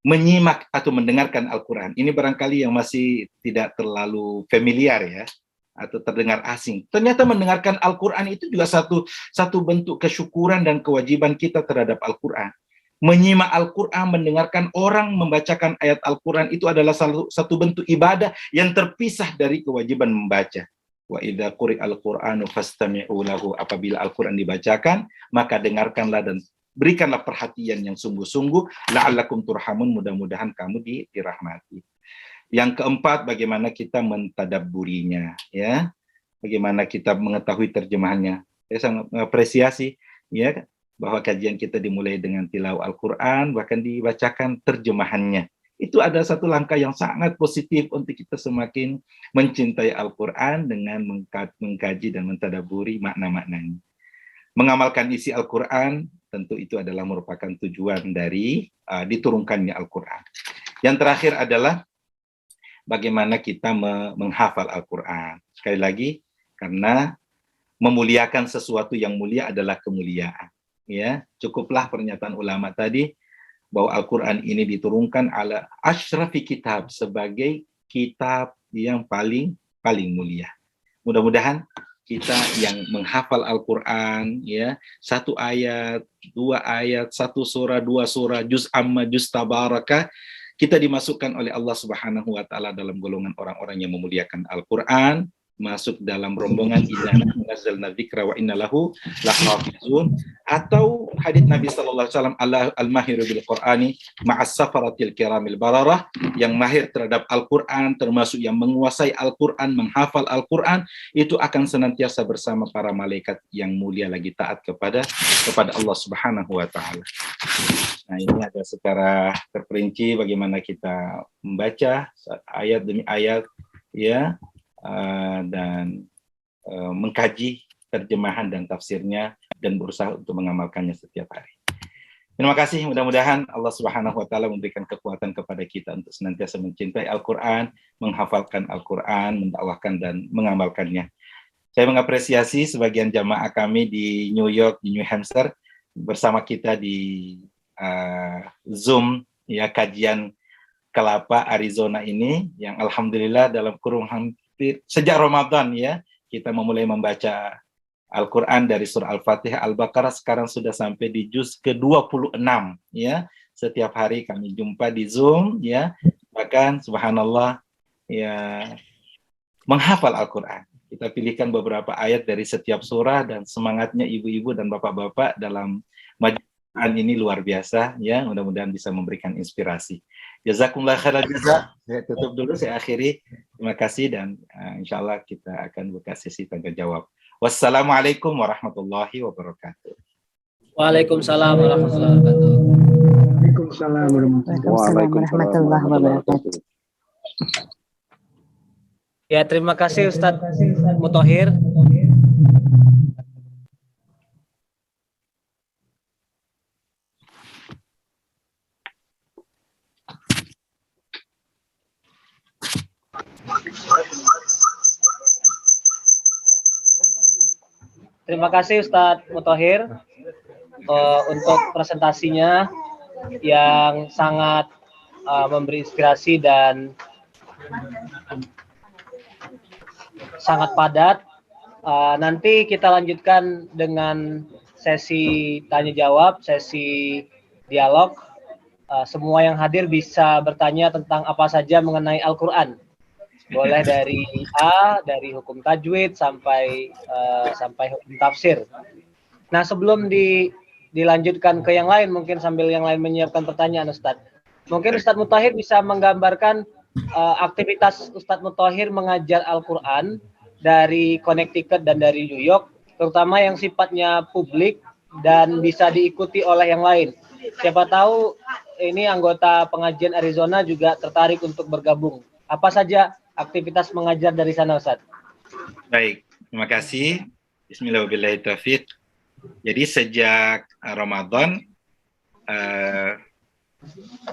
menyimak atau mendengarkan Al-Qur'an. Ini barangkali yang masih tidak terlalu familiar ya, atau terdengar asing. Ternyata mendengarkan Al-Quran itu juga satu bentuk kesyukuran dan kewajiban kita terhadap Al-Quran. Menyimak Al-Quran, mendengarkan orang membacakan ayat Al-Quran itu adalah satu bentuk ibadah yang terpisah dari kewajiban membaca. Wa idza quri'al Qur'anu fastami'u lahu, apabila Al-Quran dibacakan, maka dengarkanlah dan berikanlah perhatian yang sungguh-sungguh, la'allakum turhamun, mudah-mudahan kamu dirahmati. Yang keempat, bagaimana kita mentadabburinya, ya, bagaimana kita mengetahui terjemahannya. Saya sangat mengapresiasi, ya, bahwa kajian kita dimulai dengan tilawah Al-Quran, bahkan dibacakan terjemahannya. Itu ada satu langkah yang sangat positif untuk kita semakin mencintai Al-Quran dengan mengkaji dan mentadabburi makna-maknanya. Mengamalkan isi Al-Quran, tentu itu adalah merupakan tujuan dari diturunkannya Al-Quran. Yang terakhir adalah bagaimana kita menghafal Al-Quran. Sekali lagi, karena memuliakan sesuatu yang mulia adalah kemuliaan. Ya, cukuplah pernyataan ulama tadi bahwa Al-Quran ini diturunkan ala asyrafi kitab, sebagai kitab yang paling mulia. Mudah-mudahan kita yang menghafal Al-Quran, ya, satu ayat, dua ayat, satu surah, dua surah, juz amma, juz tabaraka, kita dimasukkan oleh Allah Subhanahu wa taala dalam golongan orang-orang yang memuliakan Al-Qur'an, masuk dalam rombongan idza nazzalna dzikra wa inna lahu lahafizun, atau hadits Nabi sallallahu alaihi wasallam al-mahiru bil Qur'ani ma'as safaratil kiramil bararah, yang mahir terhadap Al-Qur'an, termasuk yang menguasai Al-Qur'an, menghafal Al-Qur'an, itu akan senantiasa bersama para malaikat yang mulia lagi taat kepada Allah Subhanahu wa taala. Nah, ini ada secara terperinci bagaimana kita membaca ayat demi ayat, ya, dan mengkaji terjemahan dan tafsirnya dan berusaha untuk mengamalkannya setiap hari. Terima kasih, mudah-mudahan Allah Subhanahu wa taala memberikan kekuatan kepada kita untuk senantiasa mencintai Al-Qur'an, menghafalkan Al-Qur'an, mendakwahkan dan mengamalkannya. Saya mengapresiasi sebagian jamaah kami di New York, di New Hampshire bersama kita di Zoom ya, kajian Kelapa Arizona ini, yang alhamdulillah dalam kurun hampir sejak Ramadan ya, kita memulai membaca Al-Quran dari surah Al-Fatihah, Al-Baqarah, sekarang sudah sampai di juz ke-26 ya. Setiap hari kami jumpa di Zoom ya. Bahkan subhanallah ya, menghafal Al-Quran. Kita pilihkan beberapa ayat dari setiap surah, dan semangatnya ibu-ibu dan bapak-bapak dalam majelis ini luar biasa ya. Mudah-mudahan bisa memberikan inspirasi. Jazakumullah khairan jazak. Saya tutup dulu, saya akhiri. Terima kasih, dan insyaallah kita akan buka sesi tanya jawab. Wassalamualaikum warahmatullahi wabarakatuh. Waalaikumsalam warahmatullahi wabarakatuh. Waalaikumsalam Warahmatullahi wabarakatuh. Ya, terima kasih Ustadz Muthohir. Terima kasih Ustadz Muthohir untuk presentasinya yang sangat memberi inspirasi dan sangat padat. Nanti kita lanjutkan dengan sesi tanya jawab, sesi dialog. Semua yang hadir bisa bertanya tentang apa saja mengenai Al-Quran. Boleh dari dari hukum tajwid sampai hukum tafsir. Nah, sebelum dilanjutkan ke yang lain, mungkin sambil yang lain menyiapkan pertanyaan Ustadz. Mungkin Ustadz Muthohir bisa menggambarkan aktivitas Ustadz Muthohir mengajar Al-Quran dari Connecticut dan dari New York, terutama yang sifatnya publik dan bisa diikuti oleh yang lain. Siapa tahu ini anggota pengajian Arizona juga tertarik untuk bergabung. Apa saja aktivitas mengajar dari sana, Ustaz? Baik, terima kasih. Bismillahirrahmanirrahim. Jadi sejak Ramadan,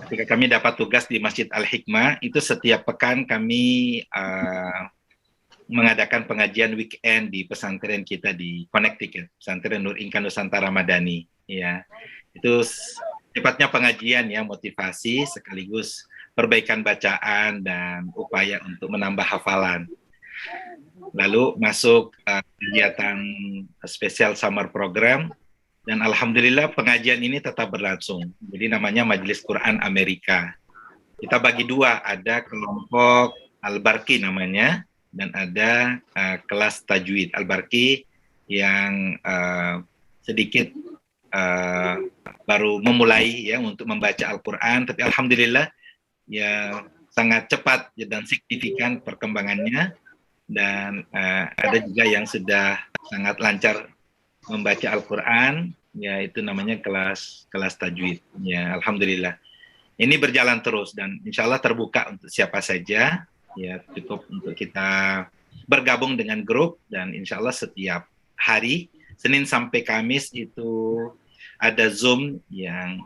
ketika kami dapat tugas di Masjid Al-Hikmah, itu setiap pekan kami mengadakan pengajian weekend di pesantren kita di Connecticut, pesantren Nur Inkan Nusantara Madani. Ya, itu sifatnya pengajian ya, motivasi sekaligus perbaikan bacaan dan upaya untuk menambah hafalan. Lalu masuk kegiatan spesial summer program, dan alhamdulillah pengajian ini tetap berlangsung. Jadi namanya Majelis Quran Amerika. Kita bagi dua, ada kelompok Al-Barqi namanya, dan ada kelas tajwid Al-Barqi yang sedikit baru memulai ya untuk membaca Al-Quran, tapi alhamdulillah ya sangat cepat dan signifikan perkembangannya, dan ada juga yang sudah sangat lancar membaca Al-Quran, ya itu namanya kelas tajwid. Ya alhamdulillah ini berjalan terus, dan insya Allah terbuka untuk siapa saja. Ya cukup untuk kita bergabung dengan grup, dan insya Allah setiap hari Senin sampai Kamis itu ada Zoom yang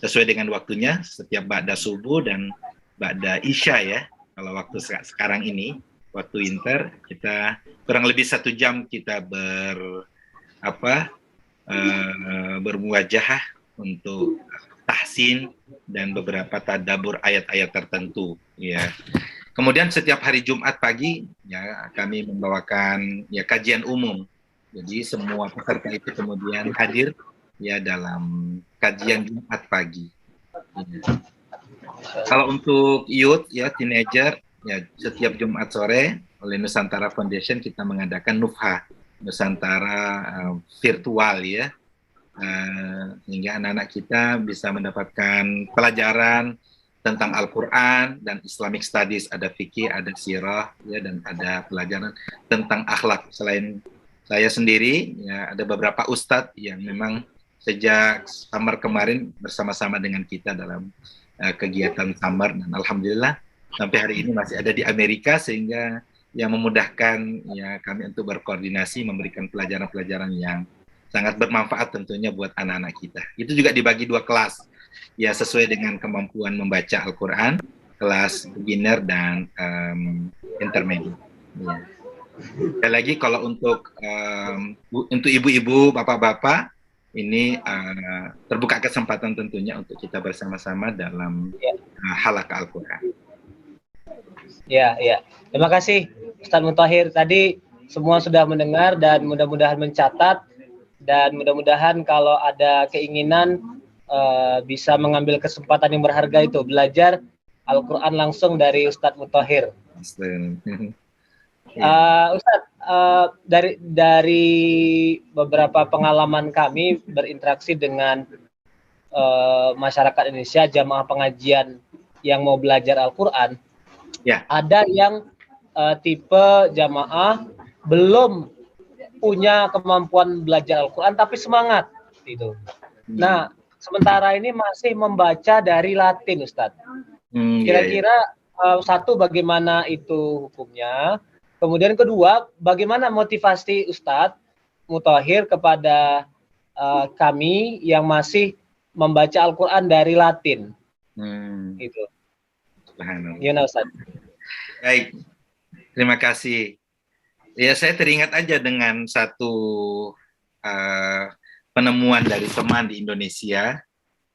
sesuai dengan waktunya, setiap ba'da subuh dan ba'da isya ya. Kalau waktu sekarang ini, waktu winter, kita kurang lebih 1 jam kita bermuwajahah untuk tahsin dan beberapa tadabbur ayat-ayat tertentu ya. Kemudian setiap hari Jumat pagi ya kami membawakan ya kajian umum. Jadi semua peserta itu kemudian hadir ya dalam kajian Jumat pagi. Kalau untuk youth ya teenager ya setiap Jumat sore oleh Nusantara Foundation kita mengadakan Nufha Nusantara virtual ya, sehingga anak-anak kita bisa mendapatkan pelajaran tentang Al-Quran dan Islamic Studies, ada fikih, ada sirah ya, dan ada pelajaran tentang akhlak. Selain saya sendiri ya ada beberapa ustadz yang memang sejak summer kemarin bersama-sama dengan kita dalam kegiatan summer, dan alhamdulillah sampai hari ini masih ada di Amerika, sehingga yang memudahkan ya kami untuk berkoordinasi memberikan pelajaran-pelajaran yang sangat bermanfaat tentunya buat anak-anak kita. Itu juga dibagi 2 kelas, ya sesuai dengan kemampuan membaca Al-Quran, kelas beginner dan intermediate. Ya. Sekali lagi kalau untuk ibu-ibu, bapak-bapak, ini terbuka kesempatan tentunya untuk kita bersama-sama dalam halaqah Al-Quran. Ya, ya. Terima kasih Ustaz Mutahhir. Tadi semua sudah mendengar dan mudah-mudahan mencatat, dan mudah-mudahan kalau ada keinginan bisa mengambil kesempatan yang berharga itu, belajar Al-Quran langsung dari Ustaz Mutahhir. Ustadz, dari beberapa pengalaman kami berinteraksi dengan masyarakat Indonesia, jamaah pengajian yang mau belajar Al-Quran, ada yang tipe jamaah belum punya kemampuan belajar Al-Quran tapi semangat gitu. Nah, sementara ini masih membaca dari Latin, Ustadz. Kira-kira satu, bagaimana itu hukumnya? Kemudian kedua, bagaimana motivasi Ustadz Mutahhir kepada kami yang masih membaca Al-Quran dari Latin? Gitu. Gimana Ustadz? Baik, terima kasih. Ya, saya teringat aja dengan satu penemuan dari teman di Indonesia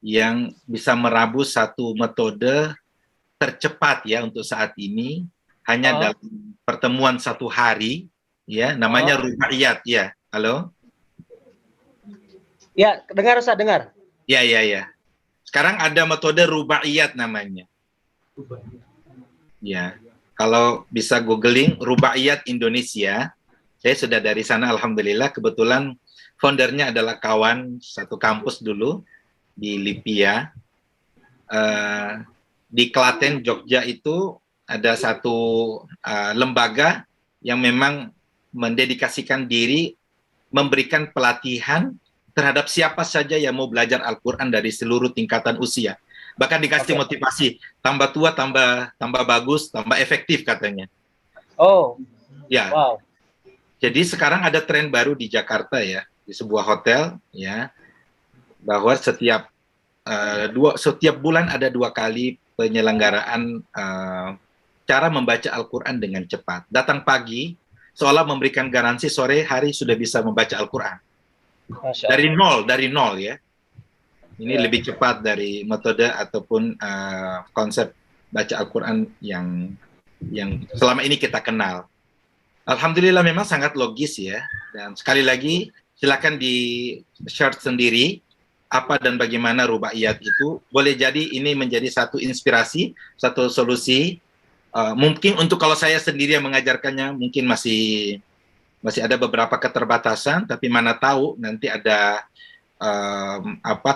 yang bisa merabu satu metode tercepat ya untuk saat ini, hanya dalam pertemuan 1 hari, ya, namanya rubaiyat, ya. Halo? Ya, dengar Ustaz, dengar. Ya. Sekarang ada metode rubaiyat namanya. Ya, kalau bisa googling rubaiyat Indonesia, saya sudah dari sana, alhamdulillah. Kebetulan foundernya adalah kawan satu kampus dulu di Lipia. Di Klaten, Jogja itu ada satu lembaga yang memang mendedikasikan diri memberikan pelatihan terhadap siapa saja yang mau belajar Al-Quran dari seluruh tingkatan usia. Bahkan dikasih motivasi, tambah tua, tambah bagus, tambah efektif katanya. Oh, ya. Wow. Jadi sekarang ada tren baru di Jakarta ya, di sebuah hotel ya, bahwa setiap bulan ada 2 kali penyelenggaraan cara membaca Al-Quran dengan cepat. Datang pagi, seolah memberikan garansi sore hari sudah bisa membaca Al-Quran. Dari nol ya. Ini lebih cepat dari metode ataupun konsep baca Al-Quran yang selama ini kita kenal. Alhamdulillah memang sangat logis ya. Dan sekali lagi silakan di share sendiri apa dan bagaimana rubaiyat itu. Boleh jadi ini menjadi satu inspirasi, satu solusi. Mungkin untuk kalau saya sendiri yang mengajarkannya mungkin masih ada beberapa keterbatasan, tapi mana tahu nanti ada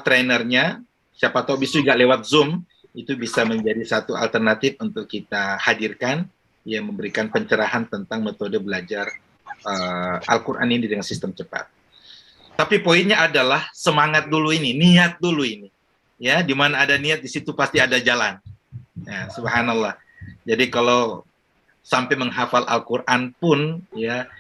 trainernya, siapa tahu bisa juga lewat Zoom, itu bisa menjadi satu alternatif untuk kita hadirkan yang memberikan pencerahan tentang metode belajar Al-Quran ini dengan sistem cepat. Tapi poinnya adalah semangat dulu ini, niat dulu ini. Ya, di mana ada niat di situ pasti ada jalan. Ya, subhanallah. Jadi kalau sampai menghafal Al-Quran pun ya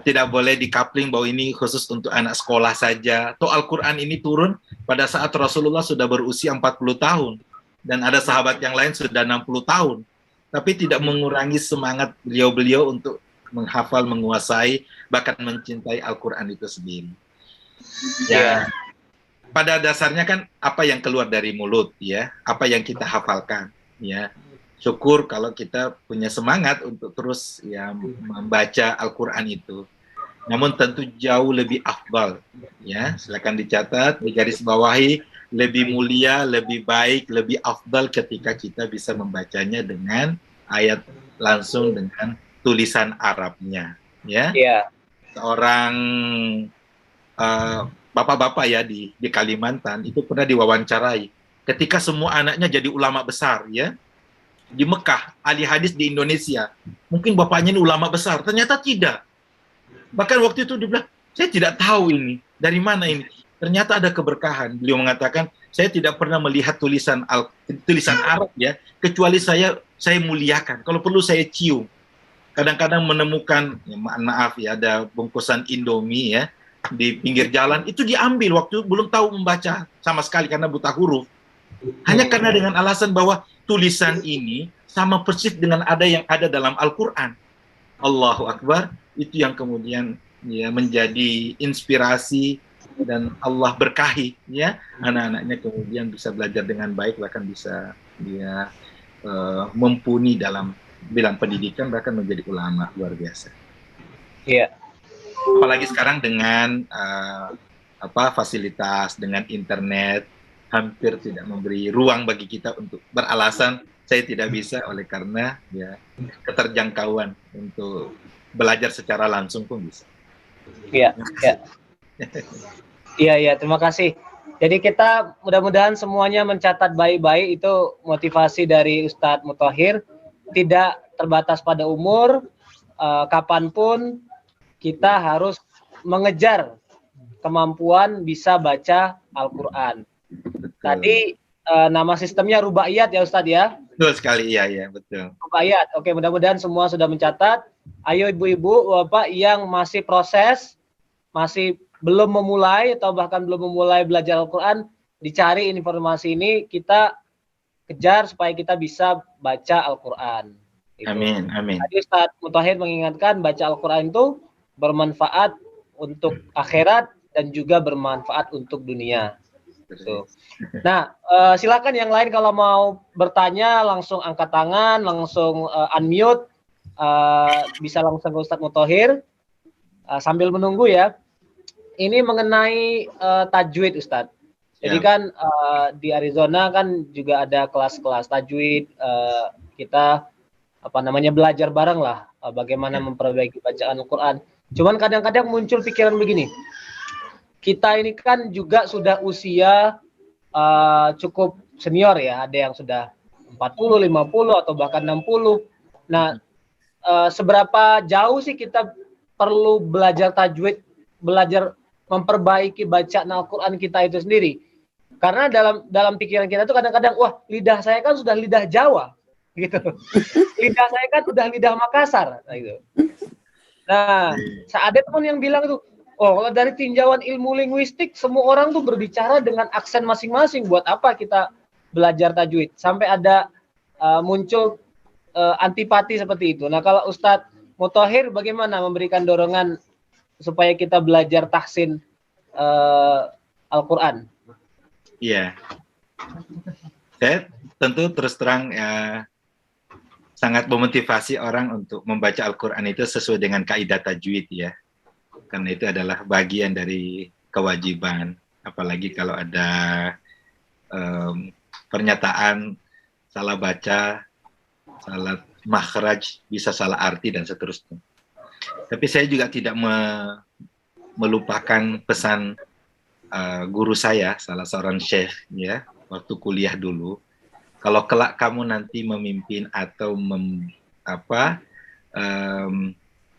tidak boleh dikapling bahwa ini khusus untuk anak sekolah saja. Toh Al-Quran ini turun pada saat Rasulullah sudah berusia 40 tahun. Dan ada sahabat yang lain sudah 60 tahun. Tapi tidak mengurangi semangat beliau-beliau untuk menghafal, menguasai, bahkan mencintai Al-Quran itu sendiri. Ya, pada dasarnya kan apa yang keluar dari mulut, ya, apa yang kita hafalkan, ya. Syukur kalau kita punya semangat untuk terus ya membaca Al-Quran itu. Namun tentu jauh lebih afdal, ya. Silakan dicatat, digarisbawahi, lebih mulia, lebih baik, lebih afdal ketika kita bisa membacanya dengan ayat langsung dengan tulisan Arabnya, ya. Seorang bapak-bapak ya di Kalimantan itu pernah diwawancarai ketika semua anaknya jadi ulama besar, ya. Di Mekah, ahli hadis di Indonesia. Mungkin bapaknya ini ulama besar, ternyata tidak. Bahkan waktu itu dia bilang, saya tidak tahu ini, dari mana ini. Ternyata ada keberkahan. Beliau mengatakan, saya tidak pernah melihat tulisan Arab ya, kecuali saya muliakan. Kalau perlu saya cium. kadang-kadang menemukan, ya, maaf ya, ada bungkusan Indomie ya di pinggir jalan, itu diambil waktu belum tahu membaca sama sekali karena buta huruf. Hanya karena dengan alasan bahwa tulisan ini sama persis dengan yang ada dalam Al-Quran. Allahu Akbar, itu yang kemudian ya menjadi inspirasi dan Allah berkahi ya anak-anaknya kemudian bisa belajar dengan baik, bahkan bisa dia mumpuni dalam bidang pendidikan, bahkan menjadi ulama luar biasa. Iya. Apalagi sekarang dengan fasilitas dengan internet hampir tidak memberi ruang bagi kita untuk beralasan saya tidak bisa, oleh karena ya keterjangkauan untuk belajar secara langsung pun bisa. Iya, iya. Iya, terima kasih. Jadi kita mudah-mudahan semuanya mencatat baik-baik, itu motivasi dari Ustadz Mutahhir, tidak terbatas pada umur, kapanpun kita harus mengejar kemampuan bisa baca Al-Quran. Tadi nama sistemnya Rubaiyat ya Ustadz ya? Betul sekali, iya betul. Rubaiyat, oke, mudah-mudahan semua sudah mencatat. Ayo ibu-ibu, bapak yang masih proses, masih belum memulai atau bahkan belum memulai belajar Al-Quran, dicari informasi ini, kita kejar supaya kita bisa baca Al-Quran. Gitu. Amin. Tadi Ustadz Mutahhir mengingatkan baca Al-Quran itu bermanfaat untuk akhirat dan juga bermanfaat untuk dunia. Gitu. Nah, silakan yang lain kalau mau bertanya langsung angkat tangan, langsung unmute, bisa langsung ke Ustadz Mutahhir sambil menunggu ya. Ini mengenai tajwid Ustadz. Jadi kan di Arizona kan juga ada kelas-kelas tajwid, kita belajar bareng lah bagaimana memperbaiki bacaan Al-Quran. Cuman kadang-kadang muncul pikiran begini, kita ini kan juga sudah usia cukup senior ya, ada yang sudah 40, 50 atau bahkan 60. Nah, seberapa jauh sih kita perlu belajar tajwid, belajar memperbaiki bacaan Al-Quran kita itu sendiri? Karena dalam pikiran kita tuh kadang-kadang, wah, lidah saya kan sudah lidah Jawa, gitu. Lidah saya kan sudah lidah Makassar, gitu. Nah, ada teman yang bilang tuh, oh, kalau dari tinjauan ilmu linguistik, semua orang tuh berbicara dengan aksen masing-masing. Buat apa kita belajar tajwid? Sampai ada muncul antipati seperti itu. Nah, kalau Ustadz Mutahhir bagaimana memberikan dorongan supaya kita belajar tahsin Al-Quran? Iya. Saya tentu terus terang sangat memotivasi orang untuk membaca Al-Quran itu sesuai dengan kaidah tajwid ya. Karena itu adalah bagian dari kewajiban. Apalagi kalau ada pernyataan salah baca, salah makhraj, bisa salah arti dan seterusnya. Tapi saya juga tidak melupakan pesan guru saya, salah seorang syekh ya, waktu kuliah dulu. Kalau kelak kamu nanti memimpin atau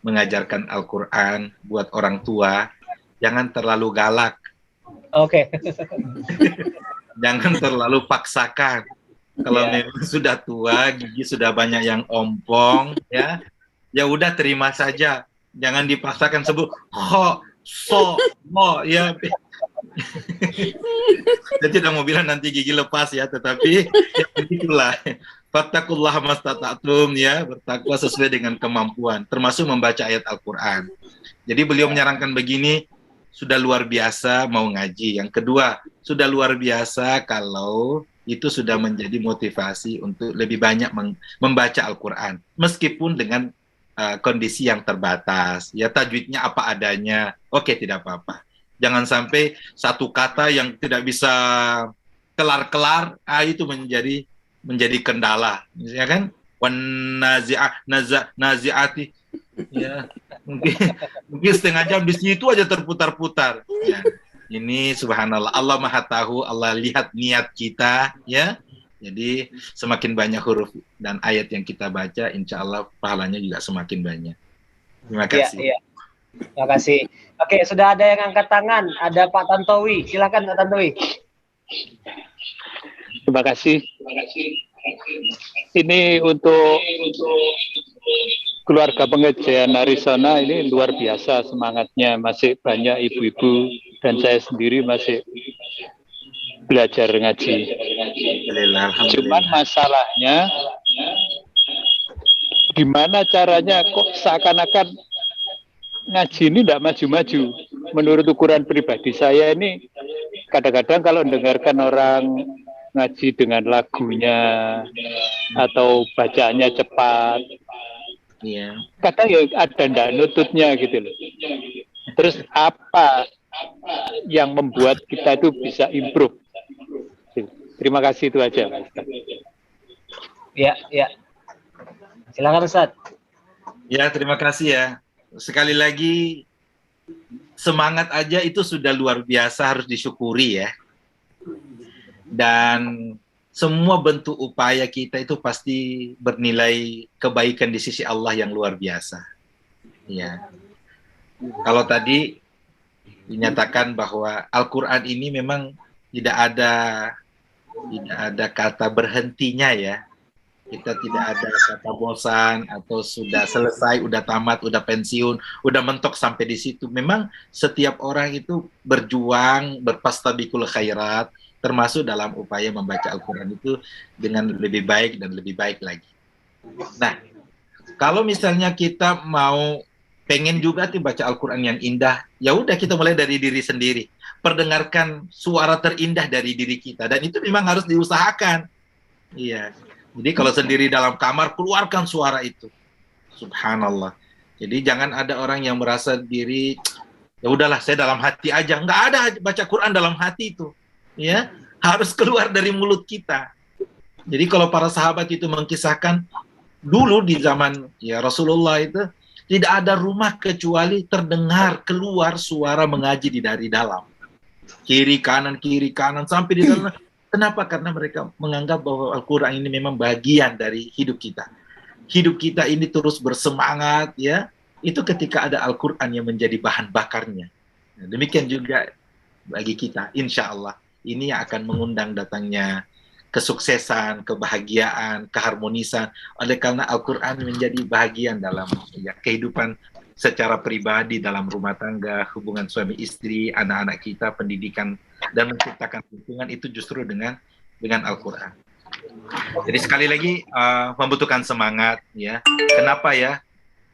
mengajarkan Al-Quran buat orang tua, jangan terlalu galak. Oke. Jangan terlalu paksakan. Kalau memang sudah tua, gigi sudah banyak yang ompong, ya udah terima saja. Jangan dipaksakan sebut ho, so, mo, ya. Saya tidak mau bilang nanti gigi lepas ya, tetapi ya begitulah. Fattaqullaha mastata'tum ya, bertakwa sesuai dengan kemampuan, termasuk membaca ayat Al-Quran. Jadi beliau menyarankan begini, sudah luar biasa mau ngaji. Yang kedua, sudah luar biasa kalau itu sudah menjadi motivasi untuk lebih banyak membaca Al-Quran, meskipun dengan kondisi yang terbatas. Ya tajwidnya apa adanya, oke, tidak apa-apa. Jangan sampai satu kata yang tidak bisa kelar-kelar, itu menjadi kendala, ya kan? Nazi'ati, ya mungkin setengah jam di situ aja terputar-putar. Ya. Ini subhanallah, Allah Maha Tahu, Allah lihat niat kita, ya. Jadi semakin banyak huruf dan ayat yang kita baca, insya Allah pahalanya juga semakin banyak. Terima kasih. Iya. Terima kasih. Oke, sudah ada yang angkat tangan. Ada Pak Tantowi. Silakan Pak Tantowi. Terima kasih. Ini untuk keluarga pengajian Arizona ini luar biasa semangatnya, masih banyak ibu-ibu dan saya sendiri masih belajar ngaji. Cuman masalahnya gimana caranya kok seakan-akan ngaji ini tidak maju-maju. Menurut ukuran pribadi saya ini kadang-kadang kalau mendengarkan orang ngaji dengan lagunya atau bacaannya cepat, kadang ya ada ndak nututnya gitu loh. Terus apa yang membuat kita itu bisa improve? Terima kasih, itu aja. Ya. Silakan Ustaz. Ya, terima kasih ya. Sekali lagi, semangat aja itu sudah luar biasa, harus disyukuri ya. Dan semua bentuk upaya kita itu pasti bernilai kebaikan di sisi Allah yang luar biasa. Ya. Kalau tadi dinyatakan bahwa Al-Quran ini memang tidak ada kata berhentinya ya. Kita tidak ada kata bosan atau sudah selesai, udah tamat, udah pensiun, udah mentok sampai di situ. Memang setiap orang itu berjuang, berpastabikul khairat, termasuk dalam upaya membaca Al-Quran itu dengan lebih baik dan lebih baik lagi. Nah, kalau misalnya kita mau pengen juga baca Al-Quran yang indah, ya udah kita mulai dari diri sendiri. Perdengarkan suara terindah dari diri kita, dan itu memang harus diusahakan. Iya. Jadi kalau sendiri dalam kamar, keluarkan suara itu. Subhanallah. Jadi jangan ada orang yang merasa diri, ya udahlah saya dalam hati aja. Nggak ada baca Quran dalam hati itu. Ya, harus keluar dari mulut kita. Jadi kalau para sahabat itu mengkisahkan, dulu di zaman ya Rasulullah itu, tidak ada rumah kecuali terdengar keluar suara mengaji dari dalam. Kiri kanan, sampai di dalam. Kenapa? Karena mereka menganggap bahwa Al-Quran ini memang bagian dari hidup kita. Hidup kita ini terus bersemangat, ya. Itu ketika ada Al-Quran yang menjadi bahan bakarnya. Nah, demikian juga bagi kita, insya Allah. Ini yang akan mengundang datangnya kesuksesan, kebahagiaan, keharmonisan. Oleh karena Al-Quran menjadi bagian dalam kehidupan secara pribadi, dalam rumah tangga, hubungan suami istri, anak-anak kita, pendidikan, dan menciptakan lingkungan itu justru dengan Al-Quran. Jadi sekali lagi membutuhkan semangat, ya. Kenapa ya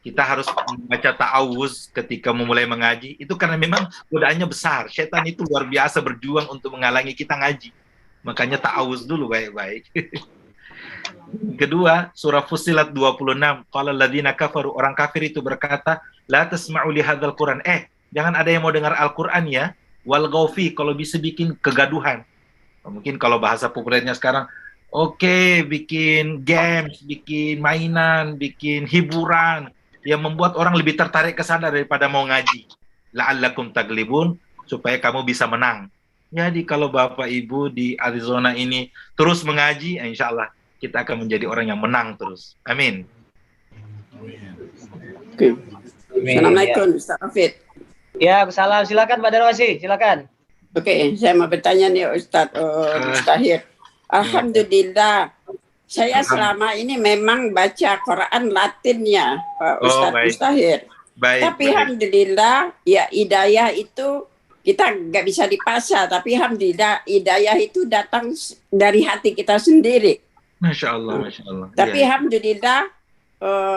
kita harus membaca ta'awuz ketika memulai mengaji? Itu karena memang godaannya besar. Setan itu luar biasa berjuang untuk menghalangi kita ngaji. Makanya ta'awuz dulu baik-baik. Kedua, surah Fussilat 26. Qala alladziina kafaru, orang kafir itu berkata, la tasma'u li hadzal Qur'an. Jangan ada yang mau dengar Al-Qur'an ya. Wal ghaufi, kalau bisa bikin kegaduhan. Mungkin kalau bahasa populernya sekarang, bikin games, bikin mainan, bikin hiburan yang membuat orang lebih tertarik ke sana daripada mau ngaji. La'allakum taglibun, supaya kamu bisa menang. Jadi kalau Bapak Ibu di Arizona ini terus mengaji, insya Allah kita akan menjadi orang yang menang terus. Amin. Oke. Assalamualaikum Ustaz Hafid. Ya, salam. Silakan Pak Darwasi, silakan. Oke, saya mau bertanya nih Ustaz Mustahir. Alhamdulillah, saya selama ini memang baca Quran Latinnya, Pak Ustaz Mustahir. Tapi alhamdulillah, ya hidayah itu kita nggak bisa dipaksa, tapi alhamdulillah hidayah itu datang dari hati kita sendiri. Masya Allah, Masya Allah. Tapi alhamdulillah,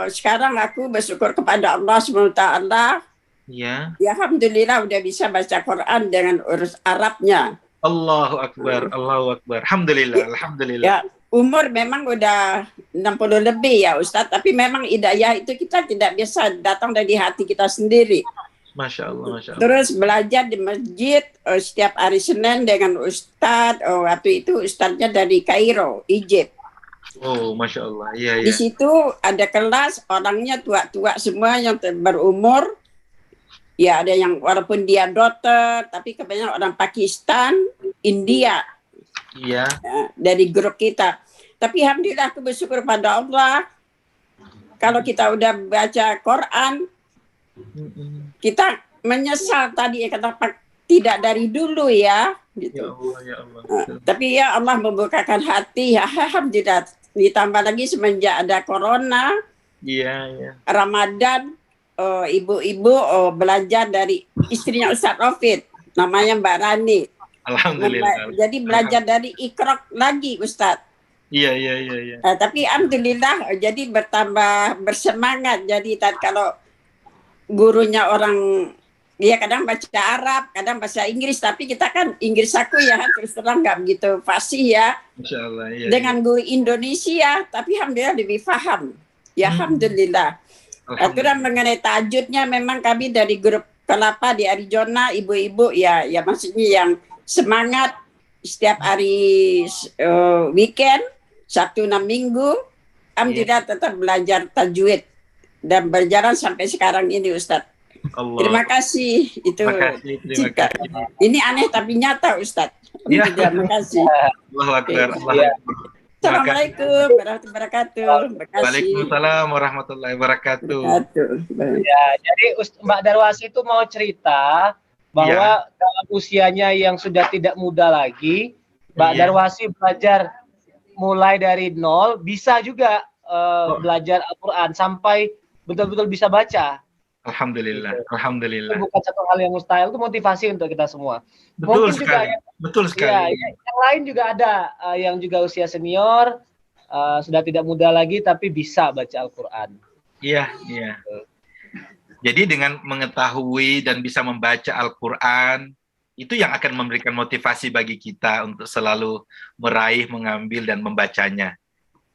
sekarang aku bersyukur kepada Allah SWT. Ya, alhamdulillah udah bisa baca Quran dengan urus Arabnya. Allahu Akbar, Allahu Akbar. Alhamdulillah, alhamdulillah. Ya, umur memang udah 60 lebih ya Ustadz, tapi memang hidayah itu kita tidak bisa datang dari hati kita sendiri. Masya Allah, Masya Allah. Terus belajar di masjid setiap hari Senin dengan Ustadz. Waktu itu Ustadznya dari Kairo, Egypt. Oh, Masya Allah. Iya, iya. Di situ ada kelas orangnya tua-tua semua yang berumur. Ya ada yang walaupun dia dokter, tapi kebanyakan orang Pakistan, India. Iya. Dari grup kita. Tapi alhamdulillah aku bersyukur pada Allah. Kalau kita udah baca Quran, kita menyesal tadi kata tidak dari dulu ya. Gitu. Ya Allah, ya Allah. Tapi ya Allah membukakan hati. Ya, alhamdulillah. Ditambah lagi semenjak ada corona, Iya. Ramadan ibu-ibu belajar dari istrinya Ustadz Rofid, namanya Mbak Rani. Alhamdulillah. Jadi belajar dari Iqra lagi Ustadz. Iya. Tapi alhamdulillah jadi bertambah bersemangat. Jadi kalau gurunya orang dia kadang baca Arab, kadang bahasa Inggris, tapi kita kan Inggris aku ya terus terang nggak begitu fasih ya. Insya Allah, iya, dengan guru Indonesia, tapi alhamdulillah lebih paham. Ya alhamdulillah. Aturan mengenai tajudnya memang kami dari grup Kelapa di Arizona, ibu-ibu ya maksudnya yang semangat setiap hari weekend, Sabtu 6 Minggu, alhamdulillah tetap belajar tajwid dan berjalan sampai sekarang ini Ustadz. Allah. Terima kasih itu. Terima kasih. Ini aneh tapi nyata Ustadz. Ya. Terima kasih. Allahu Akbar. Assalamualaikum warahmatullahi wabarakatuh. Waalaikumsalam warahmatullahi wabarakatuh. Ya, jadi Mbak Darwasi itu mau cerita bahwa dalam usianya yang sudah tidak muda lagi, Mbak Darwasi belajar mulai dari nol, bisa juga belajar Al-Quran sampai betul-betul bisa baca. Alhamdulillah. Itu bukan satu hal yang mustahil, itu motivasi untuk kita semua. Betul Mungkin sekali. Betul sekali. Ya, yang lain juga ada yang juga usia senior, sudah tidak muda lagi tapi bisa baca Al-Quran. Iya. Jadi dengan mengetahui dan bisa membaca Al-Quran, itu yang akan memberikan motivasi bagi kita untuk selalu meraih, mengambil, dan membacanya.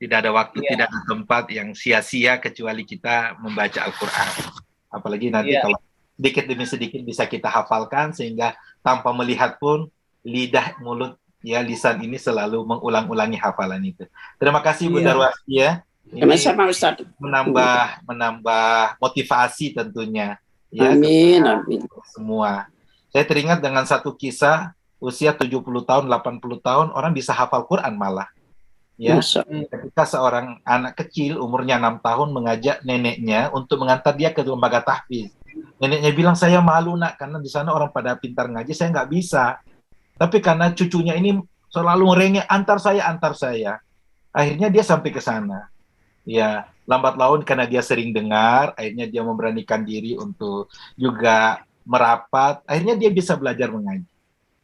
Tidak ada waktu, tidak ada tempat yang sia-sia kecuali kita membaca Al-Quran. Apalagi nanti kalau sedikit demi sedikit bisa kita hafalkan, sehingga tanpa melihat pun lidah, mulut, lisan ini selalu mengulang-ulangi hafalan itu. Terima kasih Bu Darwasi ya. Sama-sama Ustaz. Menambah motivasi tentunya. Ya, amin. Semua. Saya teringat dengan satu kisah, usia 70 tahun, 80 tahun, orang bisa hafal Quran malah. Ya, ketika seorang anak kecil umurnya 6 tahun mengajak neneknya untuk mengantar dia ke lembaga tahfiz. Neneknya bilang, saya malu nak, karena di sana orang pada pintar ngaji, saya nggak bisa. Tapi karena cucunya ini selalu ngerengek, antar saya. Akhirnya dia sampai ke sana. Ya, lambat laun karena dia sering dengar, akhirnya dia memberanikan diri untuk juga merapat. Akhirnya dia bisa belajar mengaji.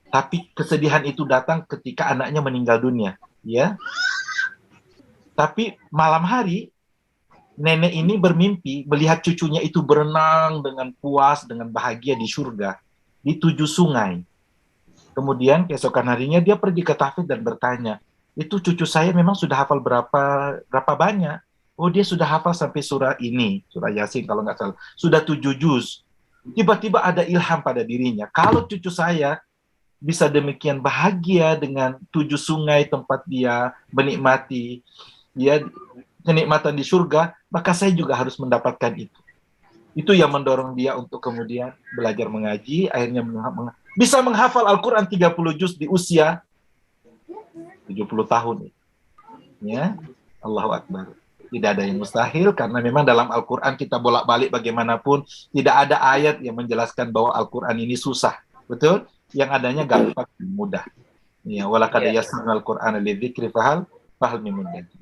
Tapi kesedihan itu datang ketika anaknya meninggal dunia. Ya. Tapi malam hari nenek ini bermimpi melihat cucunya itu berenang dengan puas, dengan bahagia di surga, di 7 sungai. Kemudian keesokan harinya dia pergi ke tahfiz dan bertanya, itu cucu saya memang sudah hafal berapa banyak? Oh, dia sudah hafal sampai surah ini, surah Yasin kalau nggak salah, sudah 7 juz. Tiba-tiba ada ilham pada dirinya, kalau cucu saya bisa demikian bahagia dengan 7 sungai tempat dia menikmati kenikmatan di surga, maka saya juga harus mendapatkan itu. Itu yang mendorong dia untuk kemudian belajar mengaji, akhirnya bisa menghafal Al-Quran 30 juz di usia 70 tahun. Ya, Allahu Akbar. Tidak ada yang mustahil, karena memang dalam Al-Quran kita bolak-balik bagaimanapun, tidak ada ayat yang menjelaskan bahwa Al-Quran ini susah. Betul? Yang adanya gampang dan mudah. Ya, walaqad yassarna al-Qur'ana lidzikri fahal min muddakir.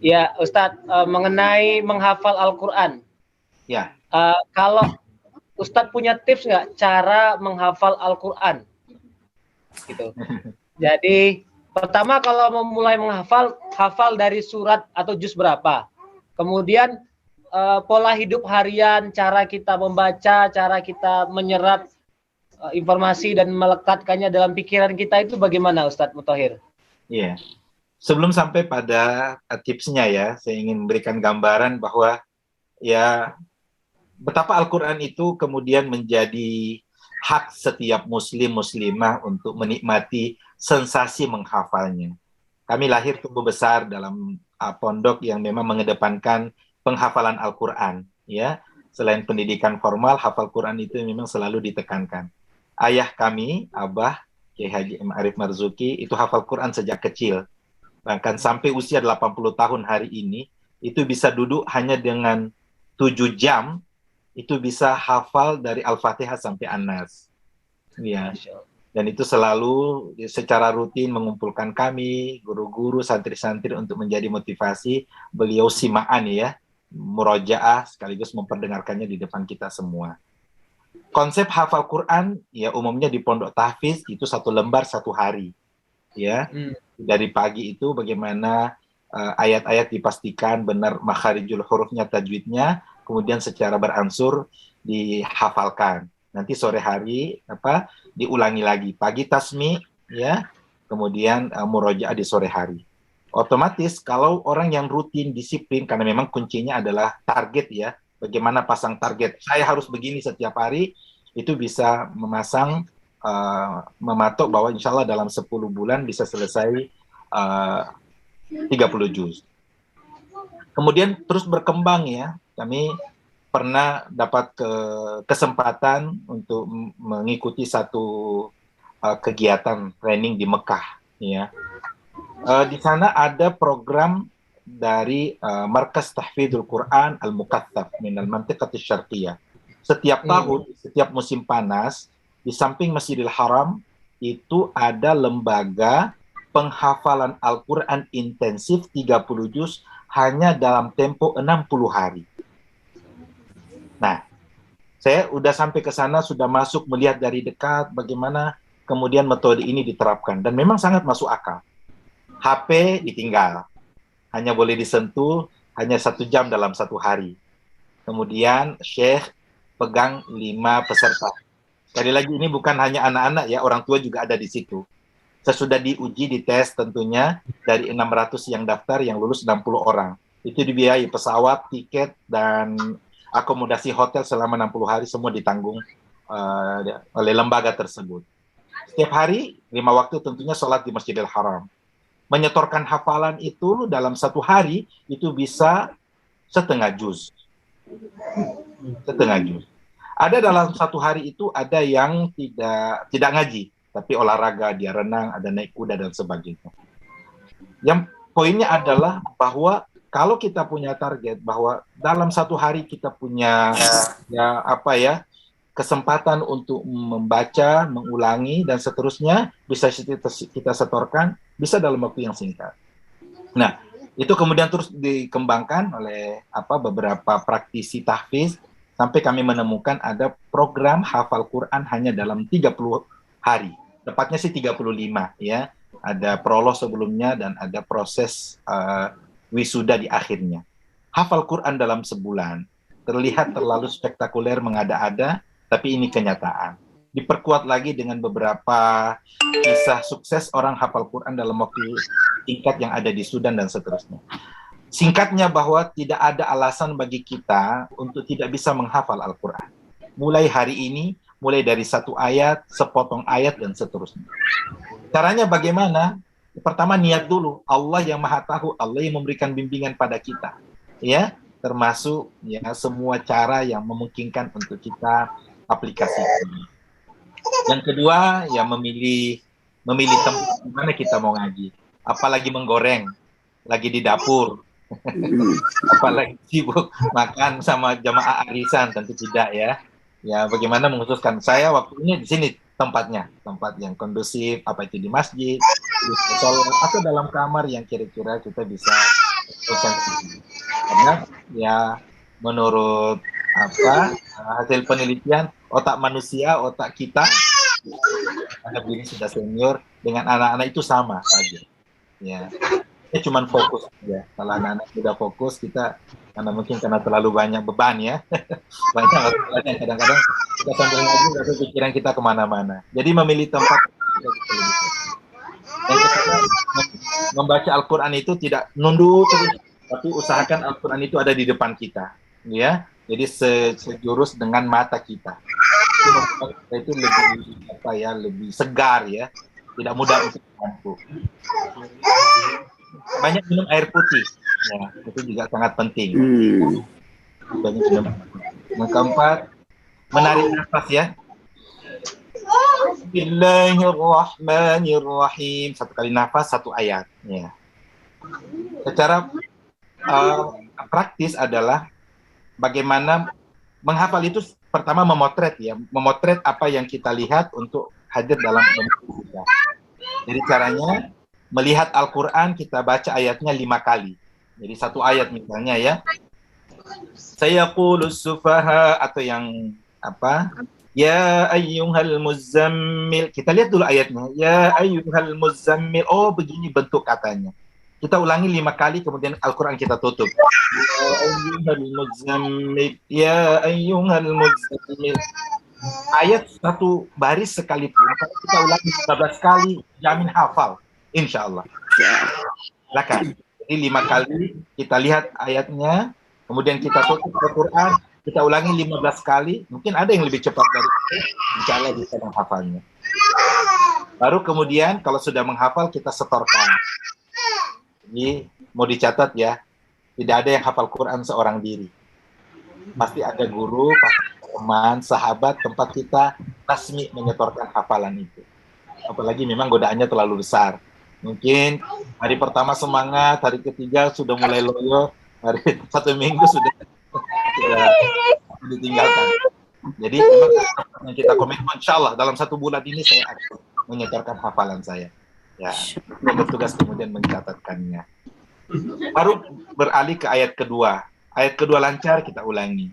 Ya, Ustadz, mengenai menghafal Al-Quran. Ya. Kalau Ustadz punya tips nggak cara menghafal Al-Quran? Gitu. Jadi, pertama kalau memulai menghafal, hafal dari surat atau juz berapa. Kemudian, pola hidup harian, cara kita membaca, cara kita menyerap informasi dan melekatkannya dalam pikiran kita itu bagaimana, Ustadz Mutahir? Iya. Sebelum sampai pada tipsnya ya, saya ingin memberikan gambaran bahwa ya betapa Al-Quran itu kemudian menjadi hak setiap muslim muslimah untuk menikmati sensasi menghafalnya. Kami lahir tumbuh besar dalam pondok yang memang mengedepankan penghafalan Al-Quran. Ya, selain pendidikan formal, hafal Quran itu memang selalu ditekankan. Ayah kami, Abah Kiai Haji M. Arif Marzuki, itu hafal Quran sejak kecil. Bahkan sampai usia 80 tahun hari ini, itu bisa duduk hanya dengan 7 jam, itu bisa hafal dari Al-Fatihah sampai An-Nas. Ya. Dan itu selalu secara rutin mengumpulkan kami, guru-guru, santri-santri untuk menjadi motivasi. Beliau simaan ya, murojaah sekaligus memperdengarkannya di depan kita semua. Konsep hafal Quran ya umumnya di pondok tahfiz itu 1 lembar 1 hari. Ya. Dari pagi itu bagaimana ayat-ayat dipastikan benar makharijul hurufnya, tajwidnya, kemudian secara beransur dihafalkan. Nanti sore hari diulangi lagi, pagi tasmi ya, kemudian murojaah di sore hari. Otomatis kalau orang yang rutin disiplin, karena memang kuncinya adalah target ya, bagaimana pasang target, saya harus begini setiap hari, itu bisa mematok bahwa insya Allah dalam 10 bulan bisa selesai 30 juz. Kemudian terus berkembang ya, kami pernah dapat kesempatan untuk mengikuti satu kegiatan training di Mekah ya. Di sana ada program dari Markas Tahfidzul Quran Al-Mukaththaf min al-Mantiqati Syarqiyah. Setiap tahun, setiap musim panas, di samping Masjidil Haram itu ada lembaga penghafalan Al-Quran intensif 30 juz hanya dalam tempo 60 hari. Nah, saya udah sampai ke sana, sudah masuk melihat dari dekat bagaimana kemudian metode ini diterapkan. Dan memang sangat masuk akal. HP ditinggal. Hanya boleh disentuh hanya 1 jam dalam 1 hari. Kemudian Syekh pegang 5 peserta. Sekali lagi ini bukan hanya anak-anak ya, orang tua juga ada di situ. Sesudah diuji, dites tentunya dari 600 yang daftar, yang lulus 60 orang. Itu dibiayai pesawat, tiket, dan akomodasi hotel selama 60 hari semua ditanggung oleh lembaga tersebut. Setiap hari 5 waktu tentunya sholat di Masjidil Haram. Menyetorkan hafalan itu dalam 1 hari itu bisa setengah juz. Setengah juz. Ada dalam 1 hari itu ada yang tidak ngaji, tapi olahraga, dia renang, ada naik kuda dan sebagainya. Yang poinnya adalah bahwa kalau kita punya target bahwa dalam 1 hari kita punya kesempatan untuk membaca, mengulangi dan seterusnya, bisa kita setorkan, bisa dalam waktu yang singkat. Nah, itu kemudian terus dikembangkan oleh beberapa praktisi tahfiz sampai kami menemukan ada program hafal Quran hanya dalam 30 hari. Tepatnya sih 35 ya. Ada prolog sebelumnya dan ada proses wisuda di akhirnya. Hafal Quran dalam sebulan terlihat terlalu spektakuler, mengada-ada, tapi ini kenyataan. Diperkuat lagi dengan beberapa kisah sukses orang hafal Quran dalam waktu singkat yang ada di Sudan dan seterusnya. Singkatnya bahwa tidak ada alasan bagi kita untuk tidak bisa menghafal Al-Quran. Mulai hari ini, mulai dari 1 ayat, sepotong ayat, dan seterusnya. Caranya bagaimana? Pertama, niat dulu. Allah yang Maha Tahu, Allah yang memberikan bimbingan pada kita. Ya, termasuk ya semua cara yang memungkinkan untuk kita aplikasikan. Yang kedua, ya memilih tempat di mana kita mau ngaji. Apalagi menggoreng, lagi di dapur. Apalagi sibuk makan sama jamaah arisan, tentu tidak ya. Ya, bagaimana mengkhususkan saya waktunya di sini tempat yang kondusif, apa itu di masjid, di sholat, atau dalam kamar yang kira-kira kita bisa konsentrasi. Karena ya menurut hasil penelitian otak manusia, otak kita, anak ini sudah senior dengan anak-anak itu sama saja. Ya, ini cuma fokus ya. Kalau anak-anak sudah fokus, kita karena mungkin karena terlalu banyak beban ya, banyak kadang-kadang kita sambil ngaji atau pikiran kita kemana-mana. Jadi memilih tempat yang ketiga, membaca Al-Quran itu tidak nunduk terus, tapi usahakan Al-Quran itu ada di depan kita, ya. Jadi sejurus dengan mata kita. Itu lebih segar ya, tidak mudah untuk mampu. Banyak minum air putih, ya, itu juga sangat penting. Banyak minum. Yang keempat, menarik nafas ya. Bismillahirrahmanirrahim. 1 kali nafas, 1 ayat. Ya. Secara praktis adalah bagaimana menghafal itu pertama memotret ya, memotret apa yang kita lihat untuk hadir dalam komunitas kita. Jadi caranya melihat Al-Quran, kita baca ayatnya 5 kali. Jadi satu ayat misalnya ya, sayaqulus sufaha, atau yang apa, ya ayyuhal muzammil, kita lihat dulu ayatnya, ya ayyuhal muzammil, oh begini bentuk katanya. Kita ulangi 5 kali, kemudian Al-Quran kita tutup. Ya ayyuhal muzammil, ya ayyuhal muzammil. Ayat satu baris sekalipun, kalau kita ulangi 15 kali, jamin hafal, insya Allah. Silakan. Jadi 5 kali kita lihat ayatnya, kemudian kita tutup Al-Quran, kita ulangi 15 kali, mungkin ada yang lebih cepat dari itu, insya Allah bisa menghafalnya. Baru kemudian kalau sudah menghafal, kita setorkan. Jadi mau dicatat ya, tidak ada yang hafal Quran seorang diri. Pasti ada guru, pasti teman, sahabat, tempat kita resmi menyetorkan hafalan itu. Apalagi memang godaannya terlalu besar. Mungkin hari pertama semangat, hari ketiga sudah mulai loyo, hari 1 minggu sudah ditinggalkan. Jadi memang yang kita komitmen, insya Allah dalam 1 bulan ini saya akan menyetorkan hafalan saya. Ya, saya bertugas kemudian mencatatkannya. Baru beralih ke ayat kedua. Ayat kedua lancar, kita ulangi.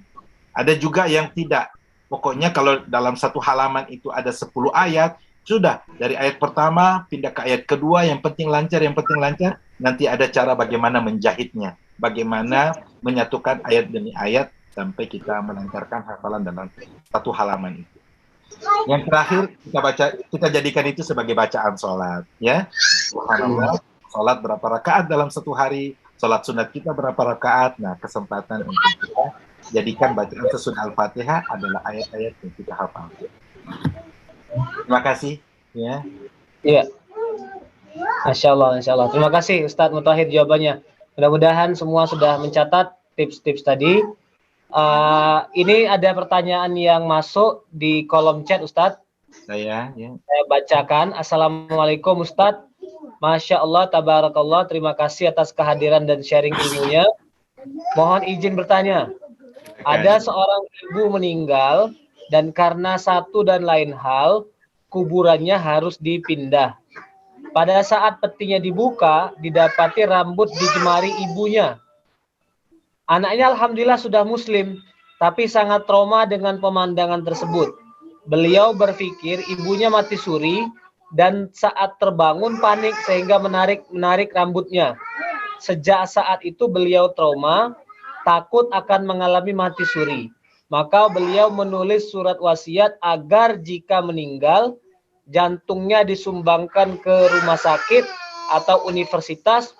Ada juga yang tidak. Pokoknya kalau dalam 1 halaman itu ada 10 ayat, sudah dari ayat pertama pindah ke ayat kedua, yang penting lancar, yang penting lancar. Nanti ada cara bagaimana menjahitnya, bagaimana menyatukan ayat demi ayat sampai kita melancarkan hafalan dalam 1 halaman itu. Yang terakhir kita jadikan itu sebagai bacaan sholat, ya. Subhanallah, sholat berapa rakaat dalam 1 hari, sholat sunat kita berapa rakaat. Nah, kesempatan untuk kita jadikan bacaan sesudah Al-Fatihah adalah ayat-ayat yang kita hafal. Terima kasih, ya. Iya. Masya Allah, Masya Allah. Terima kasih Ustadz Mutahhir jawabannya. Mudah-mudahan semua sudah mencatat tips-tips tadi. Ini ada pertanyaan yang masuk di kolom chat Ustadz. Saya bacakan. Assalamualaikum Ustadz. Masya Allah, tabarakallah. Terima kasih atas kehadiran dan sharing ilmunya. Mohon izin bertanya. Ada seorang ibu meninggal dan karena satu dan lain hal, kuburannya harus dipindah. Pada saat petinya dibuka, didapati rambut di jemari ibunya. Anaknya alhamdulillah sudah muslim, tapi sangat trauma dengan pemandangan tersebut. Beliau berpikir ibunya mati suri dan saat terbangun panik sehingga menarik rambutnya. Sejak saat itu beliau trauma, takut akan mengalami mati suri. Maka beliau menulis surat wasiat agar jika meninggal, jantungnya disumbangkan ke rumah sakit atau universitas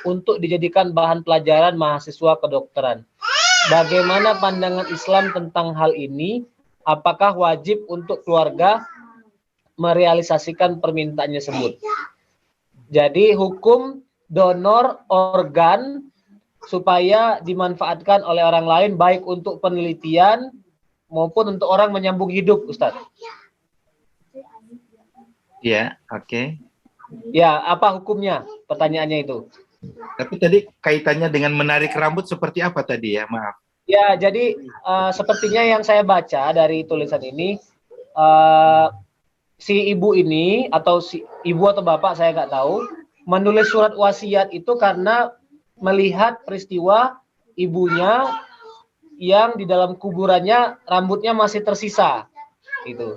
untuk dijadikan bahan pelajaran mahasiswa kedokteran. Bagaimana pandangan Islam tentang hal ini? Apakah wajib untuk keluarga merealisasikan permintaannya tersebut? Jadi hukum donor organ supaya dimanfaatkan oleh orang lain, baik untuk penelitian maupun untuk orang menyambung hidup, Ustadz. Ya, oke. Ya, apa hukumnya? Pertanyaannya itu. Tapi tadi kaitannya dengan menarik rambut seperti apa tadi ya? Maaf. Ya, jadi sepertinya yang saya baca dari tulisan ini, si ibu ini atau si ibu atau bapak saya nggak tahu, menulis surat wasiat itu karena melihat peristiwa ibunya yang di dalam kuburannya rambutnya masih tersisa, gitu.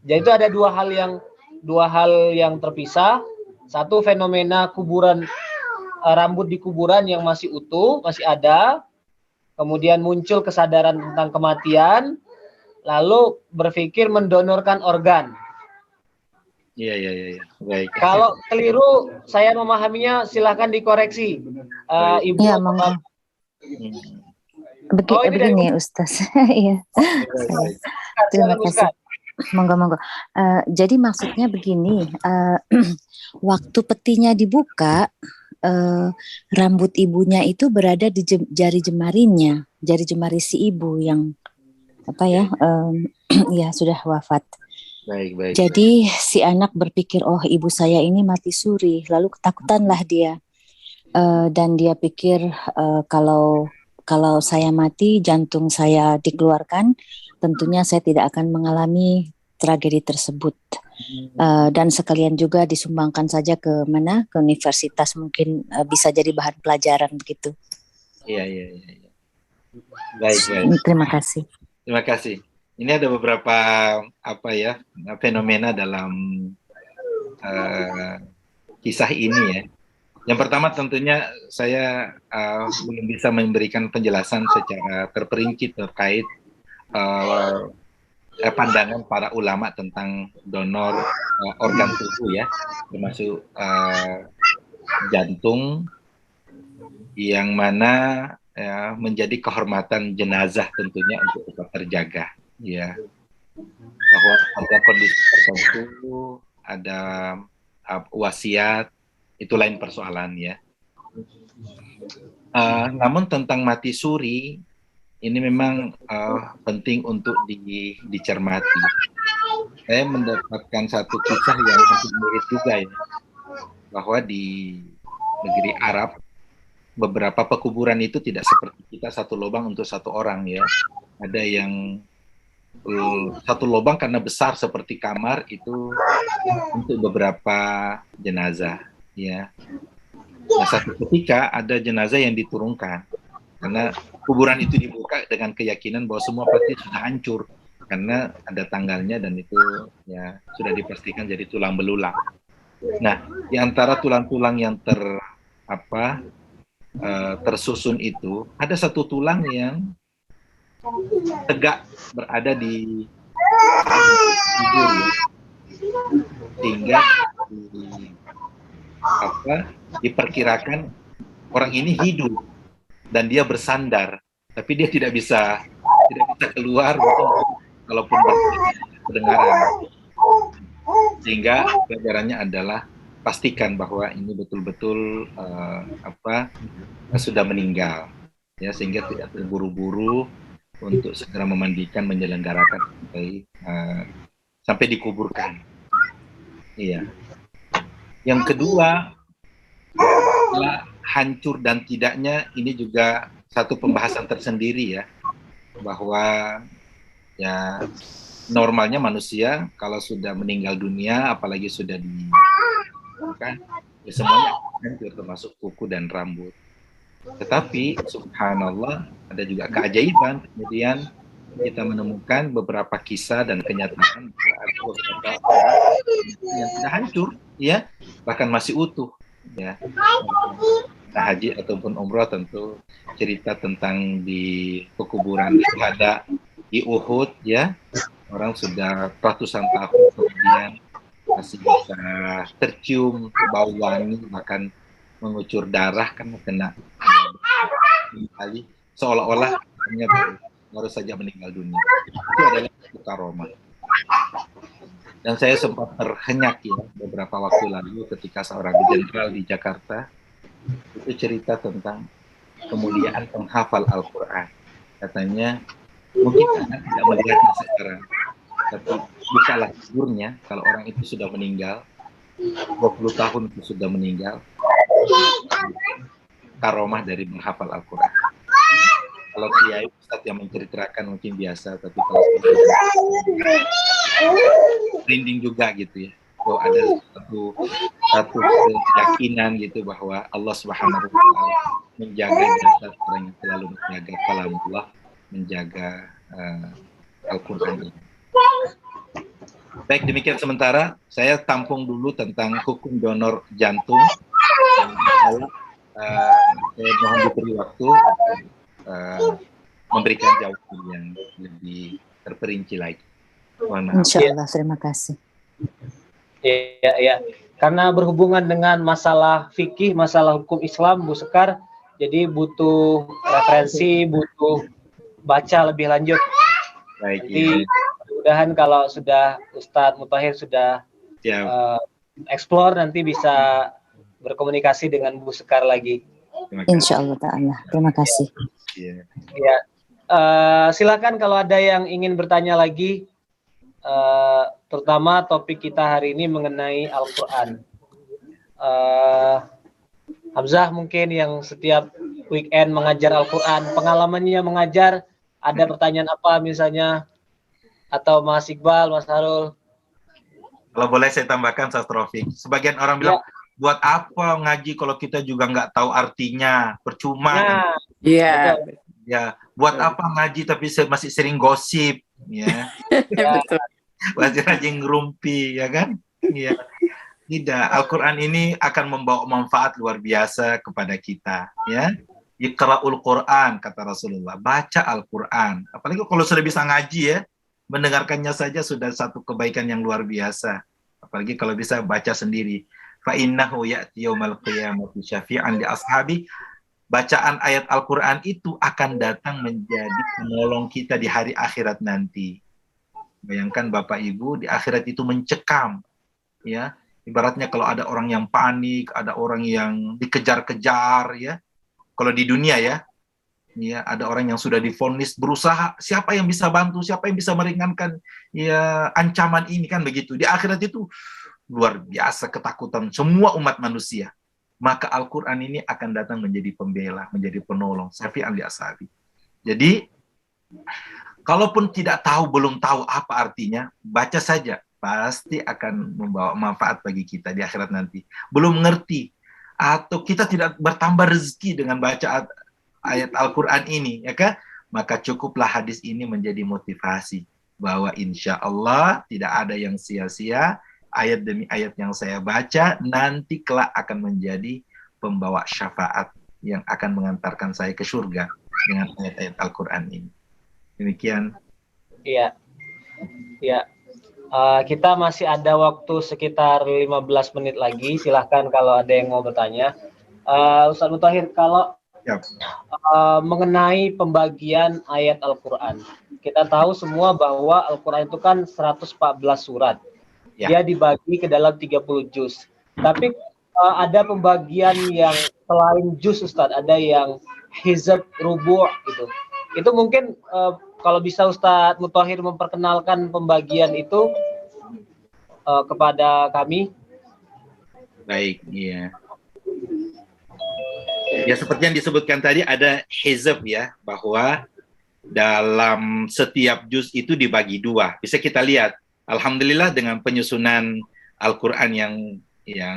Jadi itu ada dua hal yang terpisah. Satu, fenomena kuburan, rambut di kuburan yang masih utuh, masih ada. Kemudian muncul kesadaran tentang kematian, lalu berpikir mendonorkan organ. Iya. Baik. Kalau keliru, saya memahaminya silahkan dikoreksi. Ibu. Ya, monggo. Begini, Ustaz. Iya. Terima kasih. Monggo. Jadi maksudnya begini, waktu petinya dibuka, rambut ibunya itu berada di jari jemarinya, jari jemari si ibu yang ya sudah wafat. Baik. Jadi si anak berpikir, oh ibu saya ini mati suri, lalu ketakutanlah dia, dan dia pikir kalau saya mati, jantung saya dikeluarkan, tentunya saya tidak akan mengalami tragedi tersebut. Dan sekalian juga disumbangkan saja ke mana, ke universitas, mungkin bisa jadi bahan pelajaran begitu. Iya. Baik. Terima kasih. Terima kasih. Ini ada beberapa fenomena dalam kisah ini ya. Yang pertama tentunya saya belum bisa memberikan penjelasan secara terperinci terkait pandangan para ulama tentang donor organ tubuh ya, termasuk jantung, yang mana ya, menjadi kehormatan jenazah tentunya untuk tetap terjaga ya, bahwa ada kondisi tertentu, ada wasiat, itu lain persoalan ya. Namun tentang mati suri ini memang penting untuk dicermati. Saya mendapatkan satu kisah yang hampir mirip juga ya, bahwa di negeri Arab beberapa pekuburan itu tidak seperti kita satu lubang untuk satu orang ya. Ada yang satu lubang karena besar seperti kamar itu untuk beberapa jenazah ya. Nah, satu ketika ada jenazah yang diturunkan karena kuburan itu dibuka dengan keyakinan bahwa semua pasti sudah hancur karena ada tanggalnya dan itu ya sudah dipastikan jadi tulang belulang. Nah, di antara tulang-tulang yang tersusun itu ada satu tulang yang tegak berada di tidur ya. Sehingga diperkirakan orang ini hidup dan dia bersandar, tapi dia tidak bisa keluar kalaupun berdengaran. Sehingga pelajarannya adalah pastikan bahwa ini betul-betul sudah meninggal ya, sehingga tidak terburu-buru untuk segera memandikan, menyelenggarakan sampai dikuburkan. Iya. Yang kedua, hancur dan tidaknya ini juga satu pembahasan tersendiri ya, bahwa ya normalnya manusia kalau sudah meninggal dunia, apalagi sudah kan ya semuanya hancur termasuk kuku dan rambut. Tetapi subhanallah ada juga keajaiban, kemudian kita menemukan beberapa kisah dan kenyataan yang tidak hancur ya, bahkan masih utuh ya. Nah, haji ataupun umroh tentu cerita tentang di pekuburan syuhada di Uhud ya, orang sudah ratusan tahun kemudian masih bisa tercium bau wangi, bahkan mengucur darah karena kena kali seolah-olah hanya baru saja meninggal dunia. Itu adalah karomah. Dan saya sempat terhenyak ya beberapa waktu lalu ketika seorang jenderal di Jakarta itu cerita tentang kemuliaan penghafal Al-Quran. Katanya mungkin Anda tidak melihatnya sekarang, tapi bukalah kuburnya kalau orang itu sudah meninggal, 20 tahun itu sudah meninggal, karomah dari menghafal Al-Quran. Kalau kiai Ustadz yang menceritakan mungkin biasa, tapi kalau merinding juga gitu ya. Oh, ada satu keyakinan gitu bahwa Allah Subhanahu wa taala menjaga jasad orang yang selalu menjaga kalamullah, menjaga Al-Qur'an ini. Baik, demikian sementara saya tampung dulu tentang hukum donor jantung. Saya mohon diberi waktu memberikan jawaban yang lebih terperinci lagi. Insyaallah, terima kasih. Ya. Karena berhubungan dengan masalah fikih, masalah hukum Islam, Bu Sekar, jadi butuh referensi, butuh baca lebih lanjut. Baik, jadi mudah-mudahan kalau sudah Ustadz Mutahir sudah explore, nanti bisa berkomunikasi dengan Bu Sekar lagi. Insyaallah ta'ala. Terima kasih. Ya. Silakan kalau ada yang ingin bertanya lagi. Terutama topik kita hari ini mengenai Al-Quran. Hamzah mungkin yang setiap weekend mengajar Al-Quran, pengalamannya mengajar, ada pertanyaan apa misalnya atau Mas Iqbal, Mas Harul. Kalau boleh saya tambahkan, Ustaz Taufik. Sebagian orang bilang, buat apa ngaji kalau kita juga nggak tahu artinya, percuma. Nah, Iya. Ya, buat apa ngaji tapi masih sering gosip, ya. Betul. Masih rajin ngerumpi, ya kan? Iya. Tidak, Al-Quran ini akan membawa manfaat luar biasa kepada kita, ya. Iqra'ul Quran, kata Rasulullah. Baca Al-Quran. Apalagi kalau sudah bisa ngaji, ya. Mendengarkannya saja sudah satu kebaikan yang luar biasa. Apalagi kalau bisa baca sendiri. Fa innahu ya'ti yaumal qiyamati syafi'an li ashabi. Bacaan ayat Al-Quran itu akan datang menjadi penolong kita di hari akhirat nanti. Bayangkan Bapak Ibu, di akhirat itu mencekam. Ya, ibaratnya kalau ada orang yang panik, ada orang yang dikejar-kejar, ya. Kalau di dunia ya, ada orang yang sudah divonis berusaha, siapa yang bisa bantu, siapa yang bisa meringankan ya ancaman ini, kan begitu. Di akhirat itu luar biasa ketakutan semua umat manusia. Maka Al-Quran ini akan datang menjadi pembela, menjadi penolong. Syafi'an li ashabi. Jadi, kalaupun tidak tahu, belum tahu apa artinya, baca saja. Pasti akan membawa manfaat bagi kita di akhirat nanti. Belum mengerti, atau kita tidak bertambah rezeki dengan baca ayat Al-Quran ini, ya kan? Maka cukuplah hadis ini menjadi motivasi bahwa insya Allah tidak ada yang sia-sia. Ayat demi ayat yang saya baca nanti kelak akan menjadi pembawa syafaat yang akan mengantarkan saya ke surga dengan ayat-ayat Al-Quran ini. Demikian. Iya. Iya. Kita masih ada waktu sekitar 15 menit lagi. Silahkan kalau ada yang mau bertanya. Ustaz Mutahhir, kalau mengenai pembagian ayat Al-Quran, kita tahu semua bahwa Al-Quran itu kan 114 surat. Dia dibagi ke dalam 30 juz. Tapi ada pembagian yang selain juz, Ustaz, ada yang hizab, rubu' gitu. Itu mungkin kalau bisa Ustaz Mutahhir memperkenalkan pembagian itu kepada kami. Baik, iya. Ya, seperti yang disebutkan tadi ada hizab, ya, bahwa dalam setiap juz itu dibagi dua. Bisa kita lihat, alhamdulillah dengan penyusunan Al-Quran yang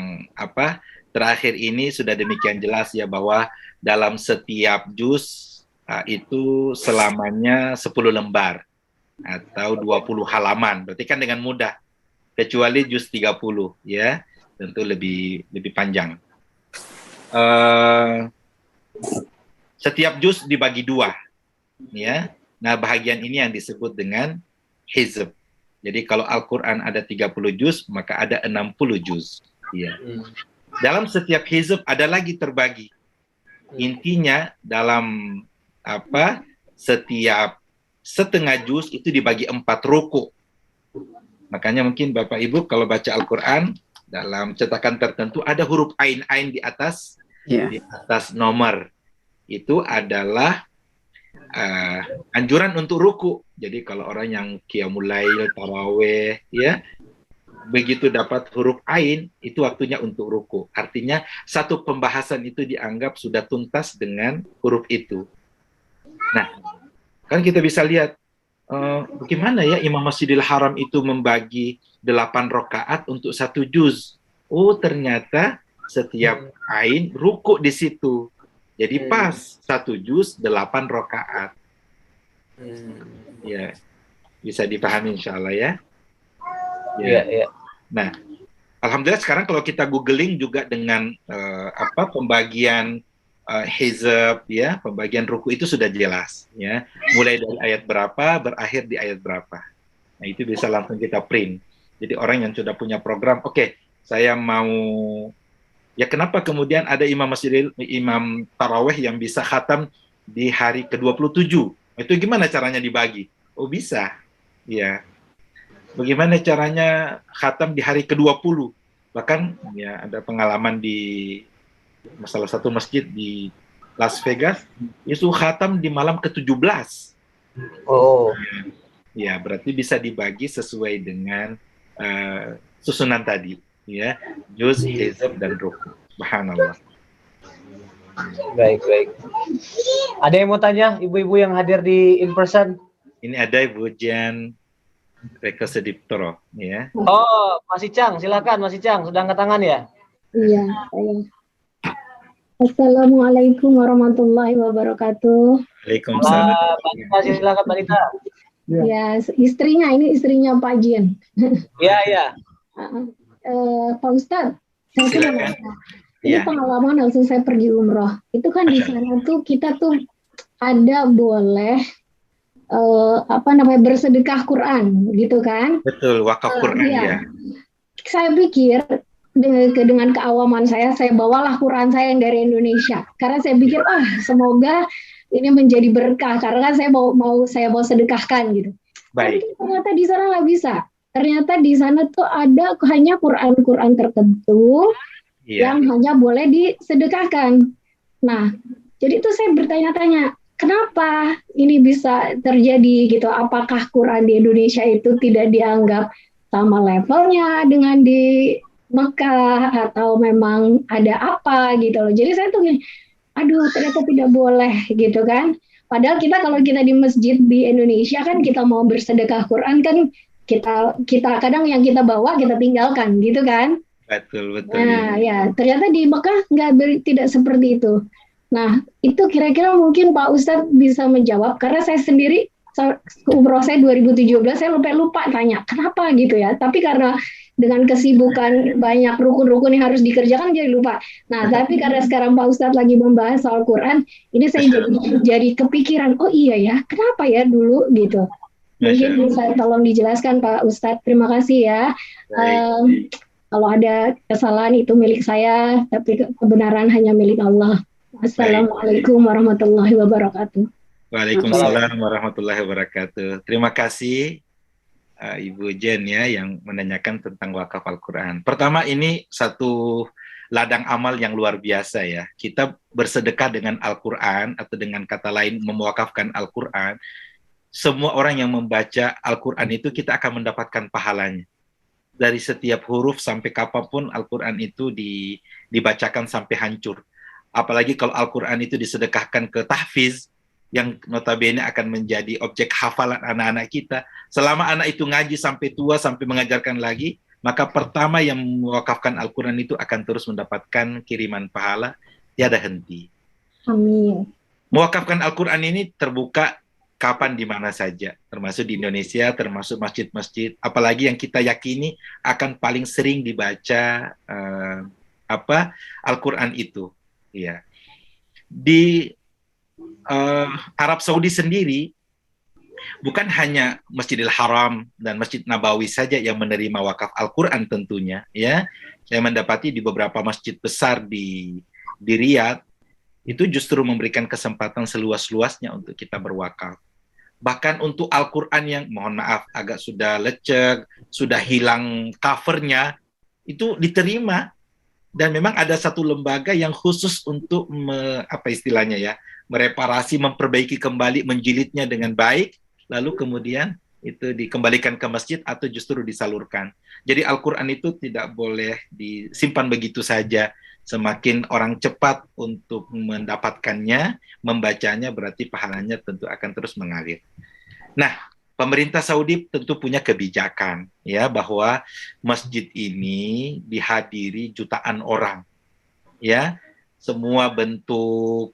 terakhir ini sudah demikian jelas, ya, bahwa dalam setiap juz itu selamanya 10 lembar atau 20 halaman. Berarti kan dengan mudah. Kecuali juz 30, ya, tentu lebih panjang. Setiap juz dibagi dua, ya. Nah, bahagian ini yang disebut dengan hizab. Jadi kalau Al-Quran ada 30 juz, maka ada 60 juz, ya. Dalam setiap hizab ada lagi terbagi. Intinya dalam setiap setengah juz itu dibagi 4 ruku. Makanya mungkin Bapak Ibu kalau baca Al-Quran dalam cetakan tertentu ada huruf ain-ain di atas. Di atas nomor itu adalah anjuran untuk ruku. Jadi kalau orang yang qiyamul lail, tarawih, ya, begitu dapat huruf ain, itu waktunya untuk ruku. Artinya satu pembahasan itu dianggap sudah tuntas dengan huruf itu. Nah, kan kita bisa lihat bagaimana ya Imam Masjidil Haram itu membagi 8 rakaat untuk 1 juz. Oh, ternyata setiap ain ruku di situ. Jadi pas 1 juz 8 rakaat. Ya, bisa dipahami insyaallah, ya. Iya. Nah, alhamdulillah sekarang kalau kita googling juga dengan pembagian hizab, ya, pembagian ruku itu sudah jelas, ya. Mulai dari ayat berapa, berakhir di ayat berapa. Nah, itu bisa langsung kita print. Jadi orang yang sudah punya program, oke, saya mau. Ya, kenapa kemudian ada imam tarawih yang bisa khatam di hari ke-27? Itu gimana caranya dibagi? Oh, bisa. Ya. Bagaimana caranya khatam di hari ke-20? Bahkan ya ada pengalaman di salah satu masjid di Las Vegas, itu khatam di malam ke-17. Oh. Ya, berarti bisa dibagi sesuai dengan susunan tadi. Ya, juz, hizab, dan ruku. Subhanallah. Baik. Ada yang mau tanya, ibu-ibu yang hadir di in person? Ini ada Ibu Jen. Reka Sediptoro, ya. Oh, Mas Icang, silakan Mas Icang, sudah angkat tangan ya? Iya, saya. Assalamualaikum warahmatullahi wabarakatuh. Waalaikumsalam. Balita, silakan Balita. Ya, istrinya Pak Jin. Iya, iya. Pak Ustadz, saya tuh mau Silakan. nanya. Ini Ya. pengalaman waktu saya pergi umroh. Itu kan di sana tuh kita tuh ada boleh bersedekah Quran, gitu kan? Betul, wakaf Quran Iya. ya. Saya pikir dengan keawaman saya bawalah Quran saya yang dari Indonesia. Karena saya pikir, semoga ini menjadi berkah. Karena kan saya mau sedekahkan gitu. Baik. Tapi ternyata di sana nggak bisa. Ternyata di sana tuh ada hanya Quran tertentu yang hanya boleh disedekahkan. Nah, jadi itu saya bertanya-tanya, kenapa ini bisa terjadi gitu? Apakah Quran di Indonesia itu tidak dianggap sama levelnya dengan di Mekah, atau memang ada apa gitu loh? Jadi saya tuh gini, aduh ternyata tidak boleh gitu kan? Padahal kalau kita di masjid di Indonesia kan kita mau bersedekah Quran kan kita kadang yang kita bawa kita tinggalkan gitu kan? Betul. Nah, ya ternyata di Mekah tidak seperti itu. Nah, itu kira-kira mungkin Pak Ustadz bisa menjawab, karena saya sendiri umroh saya 2017 saya lupa tanya kenapa gitu ya. Tapi karena dengan kesibukan banyak rukun-rukun yang harus dikerjakan jadi lupa. Nah, tapi karena sekarang Pak Ustadz lagi membahas soal Quran, ini saya jadi kepikiran, oh iya ya, kenapa ya dulu gitu. Mungkin bisa tolong dijelaskan Pak Ustadz. Terima kasih ya. Kalau ada kesalahan itu milik saya, tapi kebenaran hanya milik Allah. Assalamualaikum warahmatullahi wabarakatuh. Waalaikumsalam warahmatullahi wabarakatuh. Terima kasih Ibu Jen ya yang menanyakan tentang wakaf Al-Quran. Pertama, ini satu ladang amal yang luar biasa ya. Kita bersedekah dengan Al-Quran, atau dengan kata lain mewakafkan Al-Quran. Semua orang yang membaca Al-Quran itu kita akan mendapatkan pahalanya. Dari setiap huruf sampai kapanpun Al-Quran itu dibacakan sampai hancur. Apalagi kalau Al-Quran itu disedekahkan ke tahfiz, yang notabene akan menjadi objek hafalan anak-anak kita. Selama anak itu ngaji sampai tua, sampai mengajarkan lagi, maka pertama yang mewakafkan Al-Quran itu akan terus mendapatkan kiriman pahala, tiada henti. Amin. Mewakafkan Al-Quran ini terbuka kapan di mana saja, termasuk di Indonesia, termasuk masjid-masjid, apalagi yang kita yakini akan paling sering dibaca Al-Quran itu. Ya. Di Arab Saudi sendiri bukan hanya Masjidil Haram dan Masjid Nabawi saja yang menerima wakaf Al-Quran tentunya, ya. Saya mendapati di beberapa masjid besar di Riyadh itu justru memberikan kesempatan seluas-luasnya untuk kita berwakaf. Bahkan untuk Al-Quran yang, mohon maaf, agak sudah lecek, sudah hilang covernya, itu diterima. Dan memang ada satu lembaga yang khusus untuk mereparasi, memperbaiki kembali, menjilidnya dengan baik, lalu kemudian itu dikembalikan ke masjid atau justru disalurkan. Jadi Al-Quran itu tidak boleh disimpan begitu saja. Semakin orang cepat untuk mendapatkannya, membacanya, berarti pahalanya tentu akan terus mengalir. Nah, pemerintah Saudi tentu punya kebijakan ya, bahwa masjid ini dihadiri jutaan orang. Ya, semua bentuk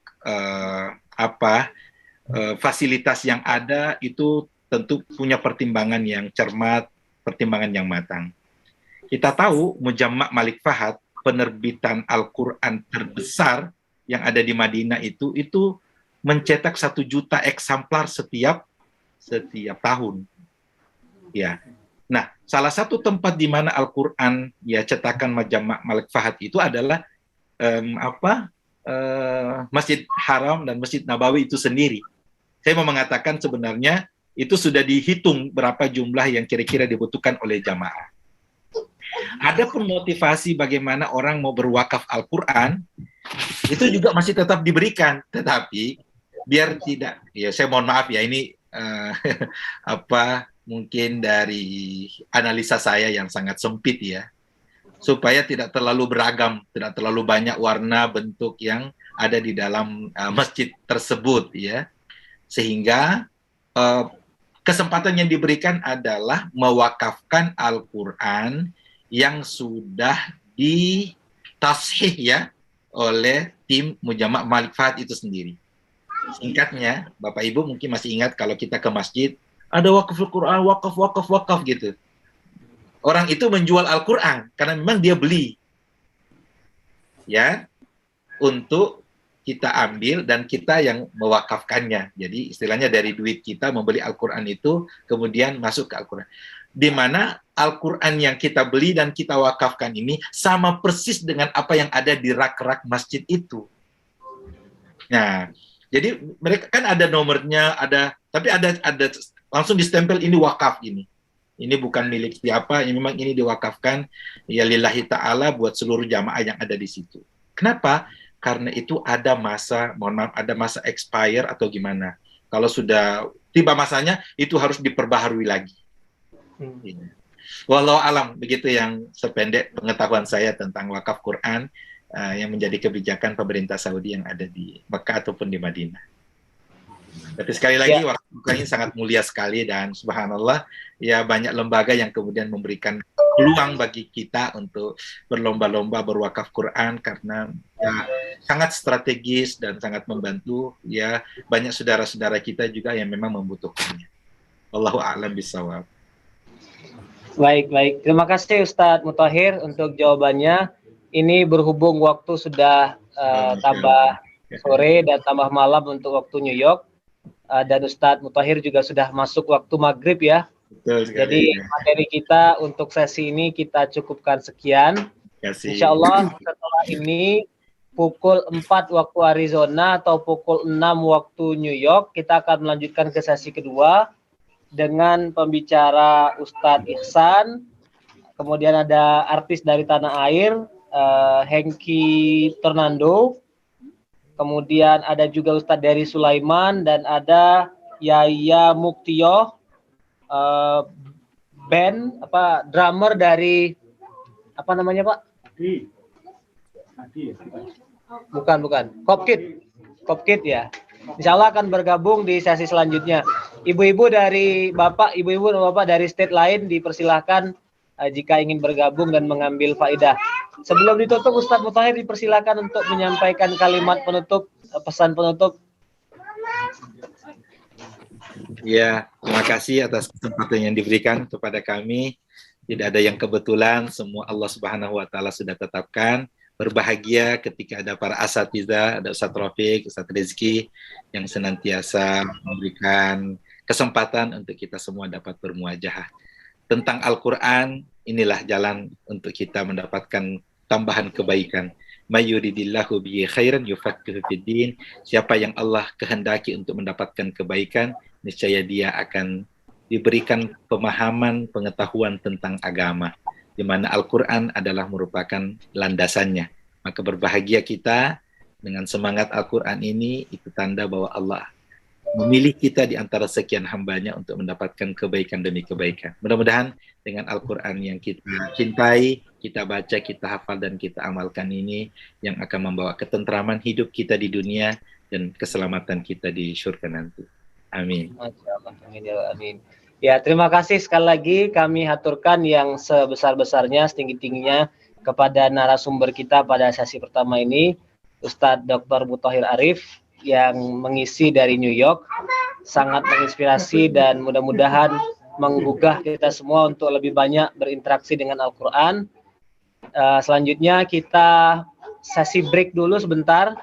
fasilitas yang ada itu tentu punya pertimbangan yang cermat, pertimbangan yang matang. Kita tahu Mujamma' Malik Fahad, penerbitan Al-Quran terbesar yang ada di Madinah itu mencetak 1 juta eksemplar setiap tahun. Ya. Nah, salah satu tempat di mana Al-Quran ya cetakan Mujamma' Malik Fahad itu adalah Masjid Haram dan Masjid Nabawi itu sendiri. Saya mau mengatakan sebenarnya itu sudah dihitung berapa jumlah yang kira-kira dibutuhkan oleh jamaah. Ada pun motivasi bagaimana orang mau berwakaf Al-Quran, itu juga masih tetap diberikan, tetapi biar tidak, ya saya mohon maaf ya, ini mungkin dari analisa saya yang sangat sempit ya, supaya tidak terlalu beragam, tidak terlalu banyak warna bentuk yang ada di dalam masjid tersebut ya, sehingga kesempatan yang diberikan adalah mewakafkan Al-Quran yang sudah ditashih ya oleh tim Mujama' Malik Fahad itu sendiri. Singkatnya, Bapak Ibu mungkin masih ingat kalau kita ke masjid, ada wakaf Al-Quran, wakaf gitu. Orang itu menjual Al-Quran karena memang dia beli. Ya, untuk kita ambil dan kita yang mewakafkannya. Jadi istilahnya dari duit kita membeli Al-Quran itu kemudian masuk ke Al-Quran. Di mana Al-Quran yang kita beli dan kita wakafkan ini sama persis dengan apa yang ada di rak-rak masjid itu. Nah, jadi mereka kan ada nomornya, tapi ada langsung distempel ini wakaf ini. Ini bukan milik siapa, ini memang ini diwakafkan ya lillahi ta'ala buat seluruh jamaah yang ada di situ. Kenapa? Karena itu ada masa, mohon maaf, ada masa expire atau gimana. Kalau sudah tiba masanya, itu harus diperbaharui lagi. Wallahu alam, begitu yang sependek pengetahuan saya tentang wakaf Quran yang menjadi kebijakan pemerintah Saudi yang ada di Mekah ataupun di Madinah. Tapi sekali lagi wakaf ini sangat mulia sekali dan subhanallah ya banyak lembaga yang kemudian memberikan peluang bagi kita untuk berlomba-lomba berwakaf Quran karena ya, sangat strategis dan sangat membantu ya banyak saudara-saudara kita juga yang memang membutuhkannya. Wallahu a'lam bishawab. Baik. Terima kasih Ustadz Mutahir untuk jawabannya. Ini berhubung waktu sudah tambah sore dan tambah malam untuk waktu New York. Dan Ustadz Mutahir juga sudah masuk waktu maghrib ya. Betul sekali. Jadi materi kita untuk sesi ini kita cukupkan sekian. Insya Allah setelah ini pukul 4 waktu Arizona atau pukul 6 waktu New York kita akan melanjutkan ke sesi kedua dengan pembicara Ustadz Ihsan. Kemudian ada artis dari tanah air Hengki Tornando. Kemudian ada juga Ustadz dari Sulaiman dan ada Yaya Muktio, drummer dari apa namanya Pak? Bukan. Kopkit ya. Insya Allah akan bergabung di sesi selanjutnya. Ibu-ibu dan bapak dari state lain dipersilahkan jika ingin bergabung dan mengambil faedah. Sebelum ditutup, Ustadz Mutahir dipersilakan untuk menyampaikan kalimat penutup, pesan penutup. Ya, terima kasih atas kesempatan yang diberikan kepada kami. Tidak ada yang kebetulan, semua Allah Subhanahu wa taala sudah tetapkan. Berbahagia ketika ada para asatidzah, ada Ustadz Rafiq, Ustadz Rizki yang senantiasa memberikan kesempatan untuk kita semua dapat bermuajahah. Tentang Al-Quran, inilah jalan untuk kita mendapatkan tambahan kebaikan. Mayyuridillahu bihi khairan yufaqihu fiddin. Siapa yang Allah kehendaki untuk mendapatkan kebaikan, niscaya dia akan diberikan pemahaman, pengetahuan tentang agama, di mana Al-Quran adalah merupakan landasannya. Maka berbahagia kita dengan semangat Al-Quran ini, itu tanda bahwa Allah memilih kita di antara sekian hambanya untuk mendapatkan kebaikan demi kebaikan. Mudah-mudahan dengan Al-Quran yang kita cintai, kita baca, kita hafal, dan kita amalkan ini yang akan membawa ketentraman hidup kita di dunia dan keselamatan kita di surga nanti. Amin. Amin. Ya, terima kasih sekali lagi kami haturkan yang sebesar-besarnya, setinggi-tingginya kepada narasumber kita pada sesi pertama ini, Ustadz Dr. Mutahir Arif yang mengisi dari New York. Sangat menginspirasi dan mudah-mudahan menggugah kita semua untuk lebih banyak berinteraksi dengan Al-Quran. Selanjutnya kita sesi break dulu sebentar.